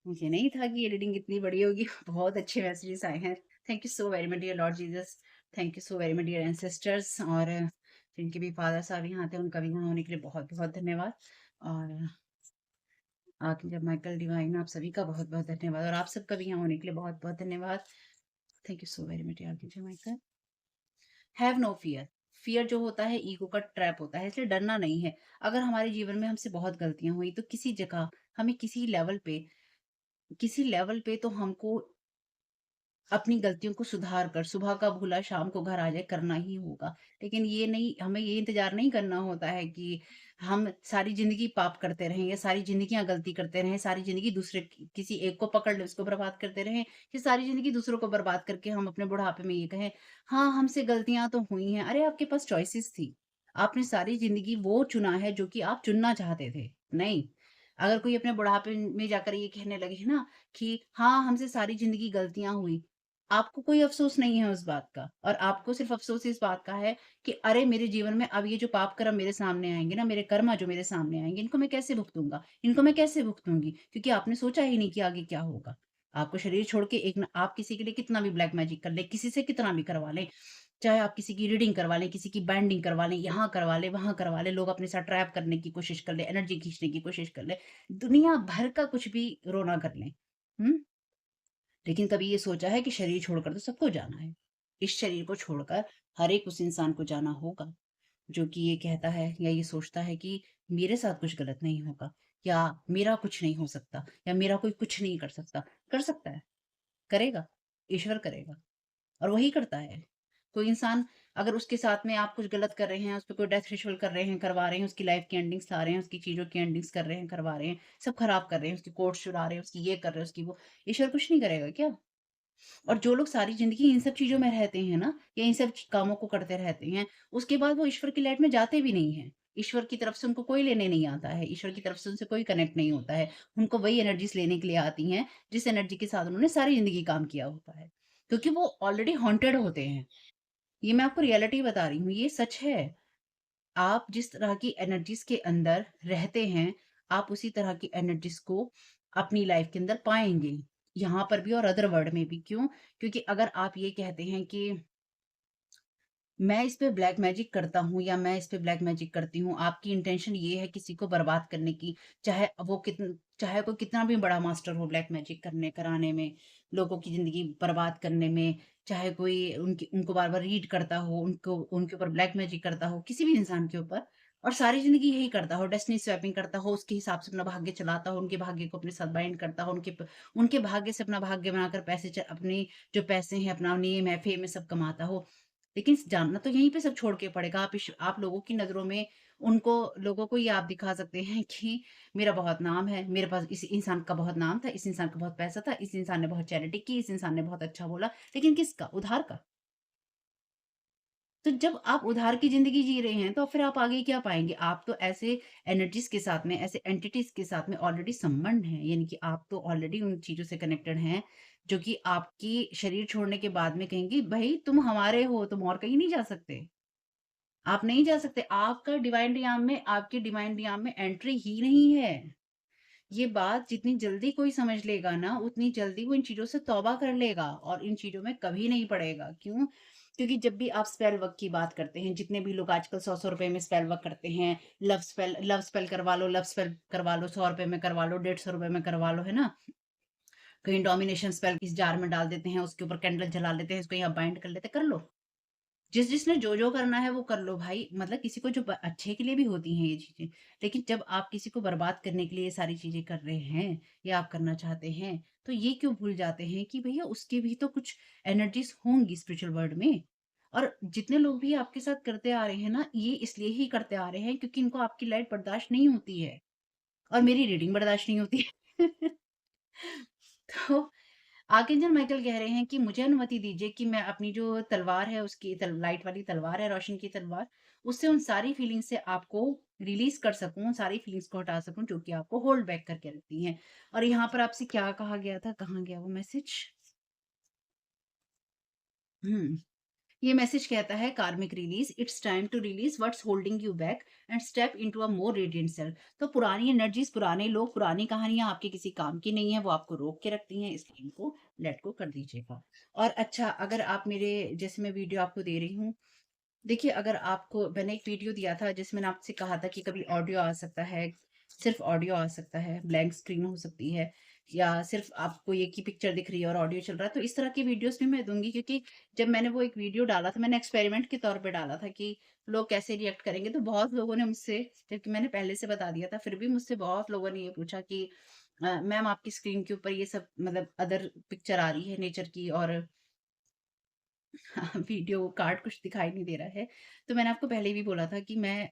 मुझे नहीं था कि ये रीडिंग इतनी बड़ी होगी। बहुत अच्छे मैसेजेस आए हैं। Thank you so very much dear Lord Jesus. Thank you so very much dear ancestors, और जिनके भी फादर साहब यहाँ थे, उनका भी यहाँ होने के लिए बहुत-बहुत धन्यवाद। और आर्कएंजल माइकल डिवाइन, आप सभी का बहुत-बहुत धन्यवाद, और आप सबका भी यहाँ होने के लिए बहुत-बहुत धन्यवाद। Thank you so very much archangel Michael. Have no fear. Fear जो होता है ईगो का ट्रैप होता है, इसलिए डरना नहीं है। अगर हमारे जीवन में हमसे बहुत गलतियाँ हुई, तो किसी जगह हमें किसी लेवल पे तो हमको अपनी गलतियों को सुधार कर सुबह का भूला शाम को घर आ जाए, करना ही होगा। लेकिन ये नहीं, हमें ये इंतज़ार नहीं करना होता है कि हम सारी ज़िंदगी पाप करते रहें या सारी ज़िंदगियाँ गलती करते रहें, सारी ज़िंदगी दूसरे किसी एक को पकड़ लें, उसको बर्बाद करते रहें, कि सारी ज़िंदगी दूसरों को बर्बाद करके हम अपने बुढ़ापे में ये कहें, हाँ, हमसे गलतियाँ तो हुई हैं। अरे! आपके पास चॉइसेस थी। आपने सारी ज़िंदगी वो चुना है जो कि आप चुनना चाहते थे। नहीं, अगर कोई अपने बुढ़ापे में जाकर ये कहने लगे ना कि हाँ, हमसे सारी ज़िंदगी गलतियाँ हुई, आपको कोई अफ़सोस नहीं है उस बात का, और आपको सिर्फ़ अफ़सोस इस बात का है कि अरे! मेरे जीवन में अब ये जो पाप कर्म मेरे सामने आएँगे ना, मेरे कर्म जो मेरे सामने आएँगे, इनको मैं कैसे भुगतूँगा? इनको मैं कैसे भुगतूँगी? क्योंकि आपने सोचा ही नहीं कि आगे क्या होगा। आपको शरीर छोड़ के एक न आप किसी के लिए कितना भी ब्लैक मैजिक कर लें, किसी से कितना भी करवा लें, चाहे आप किसी की रीडिंग करवा लें, किसी की बाइंडिंग करवा लें, यहाँ करवा लें, वहाँ करवा लें, लोग अपने साथ ट्रैप करने की कोशिश कर लें, एनर्जी खींचने की कोशिश कर लें, दुनिया भर का कुछ भी रोना कर लें। हुँ? लेकिन कभी ये सोचा है कि शरीर छोड़कर तो सबको जाना है। इस शरीर को छोड़कर हर एक उस इंसान को जाना होगा, जो कि ये कहता है या ये सोचता है कि मेरे साथ कुछ गलत नहीं होगा या मेरा कुछ नहीं हो सकता या मेरा कोई कुछ नहीं कर सकता। कर सकता है, करेगा, ईश्वर करेगा और वही करता है। कोई इंसान अगर उसके साथ में आप कुछ गलत कर रहे हैं, उस पे कोई डेथ रिचुअल कर रहे हैं, करवा रहे हैं, उसकी लाइफ की एंडिंग्स ला रहे हैं, उसकी चीज़ों की एंडिंग्स कर रहे हैं, करवा रहे हैं, सब खराब कर रहे हैं, उसकी कोर्ट्स चुरा रहे हैं, उसकी ये कर रहे हैं, उसकी वो, ईश्वर कुछ नहीं करेगा क्या? और जो लोग सारी ज़िंदगी इन सब चीज़ों में रहते हैं ना, या इन सब कामों को करते रहते हैं, उसके बाद वो ईश्वर की लाइट में जाते भी नहीं हैं। ईश्वर की तरफ से उनको कोई लेने नहीं आता है, ईश्वर की तरफ से उनसे कोई कनेक्ट नहीं होता है। उनको वही एनर्जीज़ लेने के लिए आती हैं, जिस एनर्जी के साथ उन्होंने सारी ज़िंदगी काम किया होता है। क्योंकि वो ऑलरेडी हॉन्टेड होते हैं। ये मैं आपको रियलिटी बता रही हूँ, ये सच है। आप जिस तरह की एनर्जीज़ के अंदर रहते हैं, आप उसी तरह की एनर्जीज़ को अपनी लाइफ़ के अंदर पाएँगे। यहाँ पर भी और अदर वर्ल्ड में भी। क्यों? क्योंकि अगर आप ये कहते हैं कि मैं इस पे ब्लैक मैजिक करता हूँ या मैं इस पे ब्लैक मैजिक करती हूँ, आपकी इंटेंशन ये है किसी को बर्बाद करने की, चाहे कोई कितना भी बड़ा मास्टर हो ब्लैक मैजिक करने कराने में, लोगों की ज़िंदगी बर्बाद करने में, चाहे कोई उनको बार-बार रीड करता हो, उनको उनके ऊपर ब्लैक मैजिक करता हो, किसी भी इंसान के ऊपर और सारी ज़िंदगी यही करता हो, डेस्टिनी स्वैपिंग करता हो, उसके हिसाब से अपना भाग्य चलाता हो, उनके भाग्य को अपने साथ बाइंड करता हो, उनके भाग्य से अपना भाग्य बनाकर पैसे अपने जो पैसे हैं, अपना नेम है, फेम है, सब कमाता हो। लेकिन जानना तो यहीं पे सब छोड़ के पड़ेगा। आप लोगों की नज़रों में उनको लोगों को ये आप दिखा सकते हैं कि मेरा बहुत नाम है, मेरे पास इस इंसान का बहुत नाम था, इस इंसान का बहुत पैसा था, इस इंसान ने बहुत चैरिटी की, इस इंसान ने बहुत अच्छा बोला। लेकिन किसका? उधार का। तो जब आप उधार की ज़िंदगी जी रहे हैं, तो फिर आप आगे क्या पाएँगे? आप तो ऐसे एनर्जीज़ के साथ में, ऐसे एंटिटीज़ के साथ में ऑलरेडी संबंध हैं। यानी कि आप तो ऑलरेडी उन चीज़ों से कनेक्टेड हैं, जो कि आपकी शरीर छोड़ने के बाद में कहेंगी, "भई तुम हमारे हो, तुम और कहीं नहीं जा सकते।" आप नहीं जा सकते। आपके डिवाइन रियाम में एंट्री ही नहीं है। ये बात जितनी जल्दी कोई समझ लेगा ना, उतनी जल्दी वो इन चीज़ों से तौबा कर लेगा और इन चीज़ों में कभी नहीं पड़ेगा। क्यों? क्योंकि जब भी आप स्पेल वर्क की बात करते हैं, जितने भी लोग आजकल ₹100-100 में स्पेल वर्क करते हैं, लव स्पेल करवा लो, लव स्पेल करवा लो, ₹100 में करवा लो, ₹150 में करवा लो, है ना? कहीं डोमिनेशन स्पेल इस जार में डाल देते हैं, उसके ऊपर कैंडल जला लेते हैं, इसको यहाँ बाइंड कर लेते हैं, कर लो। जिसने जो करना है वो कर लो भाई। मतलब किसी को जो अच्छे के लिए भी होती हैं ये चीजें। लेकिन जब आप किसी को बर्बाद करने के लिए ये सारी चीजें कर रहे हैं या आप करना चाहते हैं, तो ये क्यों भूल जाते हैं कि भैया उसकी भी तो कुछ एनर्जीज होंगी स्पिरिचुअल वर्ल्ड में। और जितने लोग भी आपके साथ करते आ रहे हैं ना, ये इसलिए ही करते आ रहे हैं क्योंकि इनको आपकी लाइट बर्दाश्त नहीं होती है और मेरी रीडिंग बर्दाश्त नहीं होती है। तो आर्कएंजल माइकल कह रहे हैं कि मुझे अनुमति दीजिए कि मैं अपनी जो तलवार है, उसकी लाइट वाली तलवार है, रोशनी की तलवार, उससे उन सारी फीलिंग्स से आपको रिलीज कर सकूं, उन सारी फीलिंग्स को हटा सकूं जो कि आपको होल्ड बैक करके रखती हैं। और यहाँ पर आपसे क्या कहा गया था, कहाँ गया वो मैसेज? हम्म ये मैसेज कहता है karmic release, it's time to release what's holding you back and step into a more radiant self. तो पुरानी एनर्जीज, पुराने लोग, पुरानी कहानियां आपके किसी काम की नहीं है, वो आपको रोक के रखती हैं, इसलिए इनको लेट को कर दीजिएगा। और अच्छा, अगर आप मेरे जैसे मैं वीडियो आपको दे रही हूँ, देखिए अगर आपको मैंने एक वीडियो दिया था जिसमें मैंने आपसे कहा था कि कभी ऑडियो आ सकता है, सिर्फ ऑडियो आ सकता है, ब्लैंक स्क्रीन हो सकती है, या सिर्फ आपको ये की पिक्चर दिख रही है और ऑडियो चल रहा है, तो इस तरह की वीडियोस भी मैं दूंगी। क्योंकि जब मैंने वो एक वीडियो डाला था, मैंने एक्सपेरिमेंट के तौर पे डाला था कि लोग कैसे रिएक्ट करेंगे, तो बहुत लोगों ने मुझसे, जबकि मैंने पहले से बता दिया था, फिर भी मुझसे बहुत लोगों ने ये पूछा कि मैम आपकी स्क्रीन के ऊपर ये सब मतलब अदर पिक्चर आ रही है नेचर की और वीडियो कार्ड कुछ दिखाई नहीं दे रहा है। तो मैंने आपको पहले भी बोला था कि मैं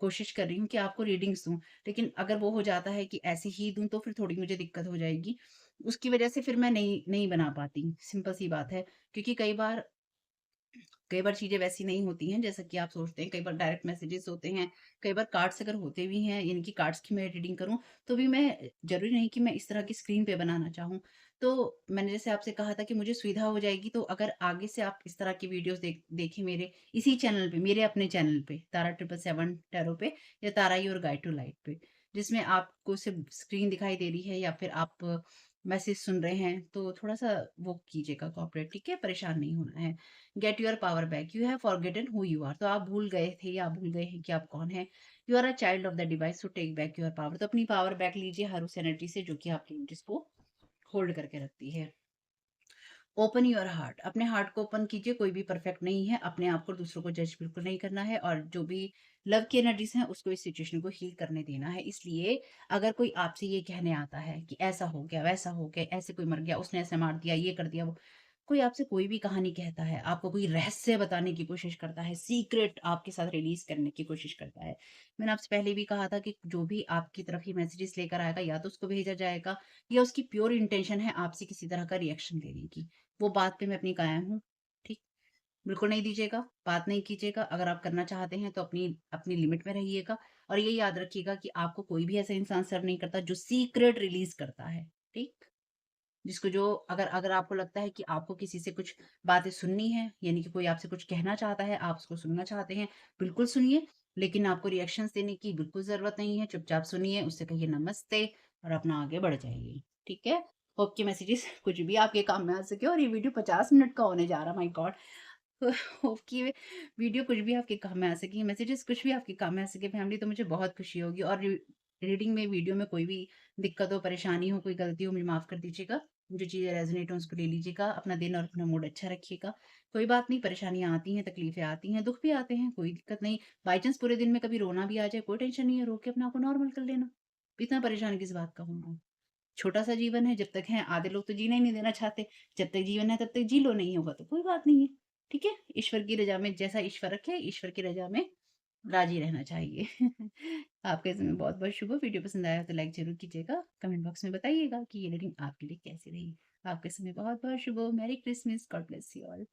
कोशिश कर रही हूँ कि आपको रीडिंग्स दूँ। लेकिन अगर वो हो जाता है कि ऐसे ही दूँ तो फिर थोड़ी मुझे दिक्कत हो जाएगी। उसकी वज़ह से फिर मैं नहीं नहीं बना पाती, सिंपल सी बात है। क्योंकि कई बार चीज़ें वैसी नहीं होती हैं जैसा कि आप सोचते हैं, कई बार डायरेक्ट मैसेजेस होते हैं, कई बार कार्ड्स अगर होते भी हैं, यानी कि कार्ड्स की मैं रीडिंग करूँ, तो भी मैं ज़रूरी नहीं कि मैं इस तरह की स्क्रीन पे बनाना चाहूँ। तो मैंने जैसे आपसे कहा था कि मुझे सुविधा हो जाएगी, तो अगर आगे से आप इस तरह की वीडियोज़ देखें मेरे इसी चैनल पे, मेरे अपने चैनल पे, तारा 777 टैरो पे या तारा योर गाइड टू लाइट पे, जिसमें आपको सिर्फ़ स्क्रीन दिखाई दे रही है या फिर आप मैसेज सुन रहे हैं तो थोड़ा-सा वो कीजिएगा कोऑपरेट, ठीक है? परेशान नहीं होना है। Get your power back, you have forgotten who you are. तो आप भूल गए थे या आप भूल गए हैं कि आप कौन हैं। You are a child of the device to take back your power. तो अपनी पावर बैक लीजिए हर उस एनर्जी से जो कि आपकी एनर्जीज़ को होल्ड करके रखती है। ओपन योर हार्ट, अपने हार्ट को ओपन कीजिए, कोई भी परफेक्ट नहीं है, अपने आप को दूसरों को जज बिल्कुल नहीं करना है और जो भी लव की एनर्जीज हैं उसको इस सिचुएशन को हील करने देना है। इसलिए अगर कोई आपसे ये कहने आता है कि ऐसा हो गया, वैसा हो गया, ऐसे कोई मर गया, उसने ऐसे मार दिया, ये कर दिया, वो कोई आपसे कोई भी कहानी कहता है, आपको कोई रहस्य बताने की कोशिश करता है, सीक्रेट आपके साथ रिलीज करने की कोशिश करता है। मैंने आपसे पहले भी कहा था कि जो भी आपकी तरफ ही मैसेजेस लेकर आएगा या तो उसको भेजा जाएगा या उसकी प्योर इंटेंशन है आपसे किसी तरह का रिएक्शन देने की। वो बात पे मैं अपनी कायम हूँ, ठीक? बिल्कुल नहीं दीजिएगा, बात नहीं कीजिएगा। अगर आप करना चाहते हैं तो अपनी अपनी लिमिट में रहिएगा और ये याद रखिएगा कि आपको कोई भी ऐसा इंसान सर्व नहीं करता जो सीक्रेट रिलीज़ करता है, ठीक? जिसको जो अगर अगर आपको लगता है कि आपको किसी से कुछ बातें सुननी है, यानी कि कोई आपसे कुछ कहना चाहता है, आप उसको सुनना चाहते हैं, बिल्कुल सुनिए, लेकिन आपको रिएक्शंस देने की बिल्कुल ज़रूरत नहीं है। चुपचाप सुनिए, उससे कहिए नमस्ते और अपना आगे बढ़ जाइए, ठीक है? होप कि मैसेजेस कुछ भी आपके काम में आ सके और ये वीडियो 50 मिनट का होने जा रहा है, माय गॉड! होप कि वीडियो कुछ भी आपके काम में आ सके, मैसेजेस कुछ भी आपके काम में आ सके फैमिली, तो मुझे बहुत खुशी होगी और रीडिंग में, वीडियो में कोई भी दिक्कत हो, परेशानी हो, कोई गलती हो, मुझे माफ़ कर दीजिएगा। जो चीज़ें रेज़ोनेट हो उसको ले लीजिएगा, अपना दिन और अपना मूड अच्छा रखिएगा। कोई बात नहीं, परेशानियाँ आती हैं, तकलीफ़ें आती हैं, दुःख भी आते हैं, कोई दिक्कत नहीं। बाय चांस पूरे दिन में कभी रोना भी आ जाए, कोई टेंशन नहीं है, रो के अपने आप को नॉर्मल कर लेना। इतना परेशान किस बात का होना? छोटा-सा जीवन है, जब तक है आधे लोग तो जीना ही नहीं देना चाहते। जब तक जीवन है तब तक जी लो, नहीं होगा तो कोई बात नहीं है। ठीक है? ईश्वर की रज़ा में जैसा ईश्वर रखे, ईश्वर की रज़ा में राज़ी रहना चाहिए। आपका इसमें बहुत-बहुत शुभ हो। वीडियो पसंद आया हो तो लाइक ज़रूर कीजिएगा। कमेंट बॉक्स में बताइएगा कि ये रीडिंग आपके लिए कैसी रही। आपका समय बहुत-बहुत शुभ हो। मेरी Christmas. God bless you all.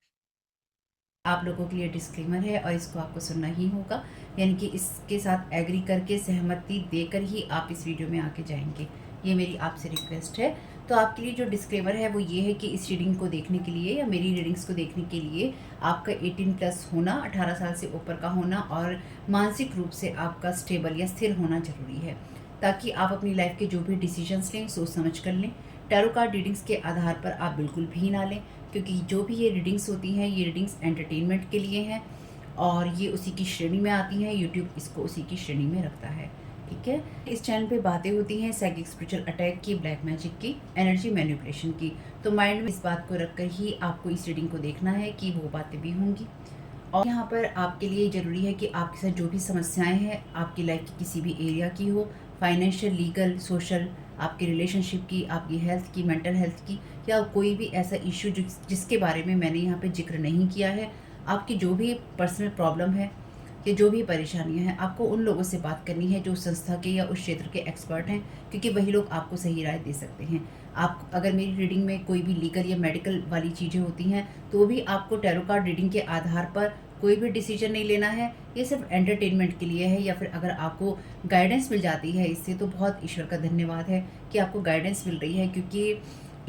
आप लोगों के लिए डिस्क्लेमर है और इसको आपको सुनना ही होगा, यानी कि इसके साथ एग्री करके सहमति देकर ही आप इस वीडियो में आके जाएंगे। ये मेरी आपसे रिक्वेस्ट है। तो आपके लिए जो डिस्क्लेमर है वो ये है कि इस रीडिंग को देखने के लिए या मेरी रीडिंग्स को देखने के लिए आपका 18+ होना, 18 साल से ऊपर का होना और मानसिक रूप से आपका स्टेबल या स्थिर होना ज़रूरी है, ताकि आप अपनी लाइफ के जो भी डिसीजंस लें सोच समझ कर लें। टैरो कार्ड रीडिंग्स के आधार पर आप बिल्कुल भी ना लें, क्योंकि जो भी ये रीडिंग्स होती हैं ये रीडिंग्स एंटरटेनमेंट के लिए हैं और ये उसी की श्रेणी में आती हैं। यूट्यूब इसको उसी की श्रेणी में रखता है, ठीक है? इस चैनल पे बातें होती हैं साइकिक स्पिरिचुअल अटैक की, ब्लैक मैजिक की, एनर्जी मैनिपुलेशन की। तो माइंड में इस बात को रखकर ही आपको इस रीडिंग को देखना है कि वो बातें भी होंगी। और यहाँ पर आपके लिए ज़रूरी है कि आपके साथ जो भी समस्याएं हैं आपकी लाइफ की किसी भी एरिया की हो, फाइनेंशियल, लीगल, सोशल, आपकी रिलेशनशिप की, आपकी हेल्थ की, मेंटल हेल्थ की, या कोई भी ऐसा इश्यू जिसके बारे में मैंने यहाँ पे जिक्र नहीं किया है, आपकी जो भी पर्सनल प्रॉब्लम है या जो भी परेशानियां हैं, आपको उन लोगों से बात करनी है जो उस संस्था के या उस क्षेत्र के एक्सपर्ट हैं, क्योंकि वही लोग आपको सही राय दे सकते हैं। आप अगर मेरी रीडिंग में कोई भी लीगल या मेडिकल वाली चीज़ें होती हैं तो भी आपको टैरो कार्ड रीडिंग के आधार पर कोई भी डिसीजन नहीं लेना है। ये सिर्फ एंटरटेनमेंट के लिए है, या फिर अगर आपको गाइडेंस मिल जाती है इससे तो बहुत ईश्वर का धन्यवाद है कि आपको गाइडेंस मिल रही है, क्योंकि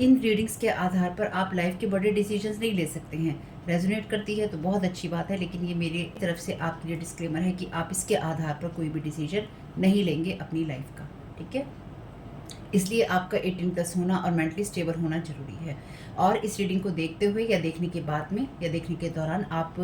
इन रीडिंग्स के आधार पर आप लाइफ के बड़े डिसीजंस नहीं ले सकते हैं। रेजोनेट करती है तो बहुत अच्छी बात है, लेकिन ये मेरी तरफ से आपके लिए डिस्क्लेमर है कि आप इसके आधार पर कोई भी डिसीजन नहीं लेंगे अपनी लाइफ का, ठीक है? इसलिए आपका 18+ होना और मेंटली स्टेबल होना ज़रूरी है। और इस रीडिंग को देखते हुए या देखने के बाद में या देखने के दौरान आप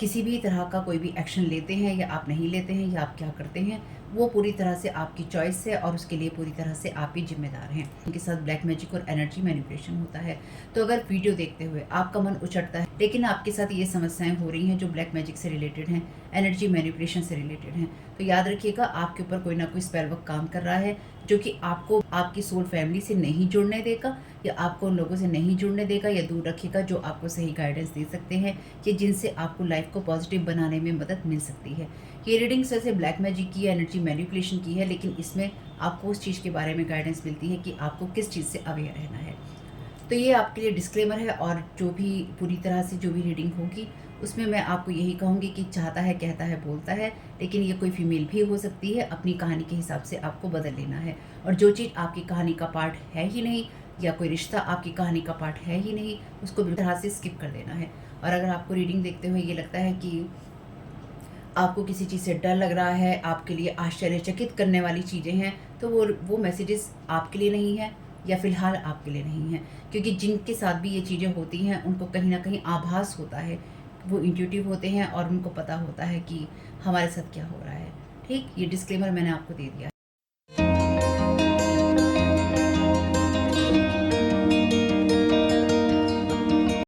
किसी भी तरह का कोई भी एक्शन लेते हैं या आप नहीं लेते हैं या आप क्या करते हैं, वो पूरी तरह से आपकी चॉइस है और उसके लिए पूरी तरह से आप ही जिम्मेदार हैं। उनके साथ ब्लैक मैजिक और एनर्जी मैनिपुलेशन होता है। तो अगर वीडियो देखते हुए आपका मन उचटता है लेकिन आपके साथ ये समस्याएं हो रही हैं जो ब्लैक मैजिक से रिलेटेड हैं, एनर्जी मैनिपुलेशन से रिलेटेड हैं, तो याद रखिएगा आपके ऊपर कोई ना कोई स्पेल वर्क काम कर रहा है जो कि आपको आपकी सोल फैमिली से नहीं जुड़ने देगा या आपको उन लोगों से नहीं जुड़ने देगा या दूर रखेगा जो आपको सही गाइडेंस दे सकते हैं या जिनसे आपको लाइफ को पॉजिटिव बनाने में मदद मिल सकती है। ये रीडिंग्स वैसे ब्लैक मैजिक की, एनर्जी मैनिपुलेशन की है, लेकिन इसमें आपको उस चीज़ के बारे में गाइडेंस मिलती है कि आपको किस चीज़ से अवेयर रहना है। तो ये आपके लिए डिस्क्लेमर है और जो भी पूरी तरह से जो भी रीडिंग होगी उसमें मैं आपको यही कहूँगी कि चाहता है, कहता है, बोलता है, लेकिन ये कोई फीमेल भी हो सकती है। अपनी कहानी के हिसाब से आपको बदल लेना है और जो चीज़ आपकी कहानी का पार्ट है ही नहीं या कोई रिश्ता आपकी कहानी का पार्ट है ही नहीं, उसको बिल्कुल तरह से स्किप कर देना है। और अगर आपको रीडिंग देखते हुए ये लगता है कि आपको किसी चीज़ से डर लग रहा है, आपके लिए आश्चर्यचकित करने वाली चीज़ें हैं, तो वो मैसेजेस आपके लिए नहीं है, या फ़िलहाल आपके लिए नहीं है। क्योंकि जिनके साथ भी ये चीज़ें होती हैं उनको कहीं न कहीं आभास होता है, वो इंट्यूटिव होते हैं और उनको पता होता है कि हमारे साथ क्या हो रहा है। ठीक? ये डिस्क्लेमर मैंने आपको दे दिया।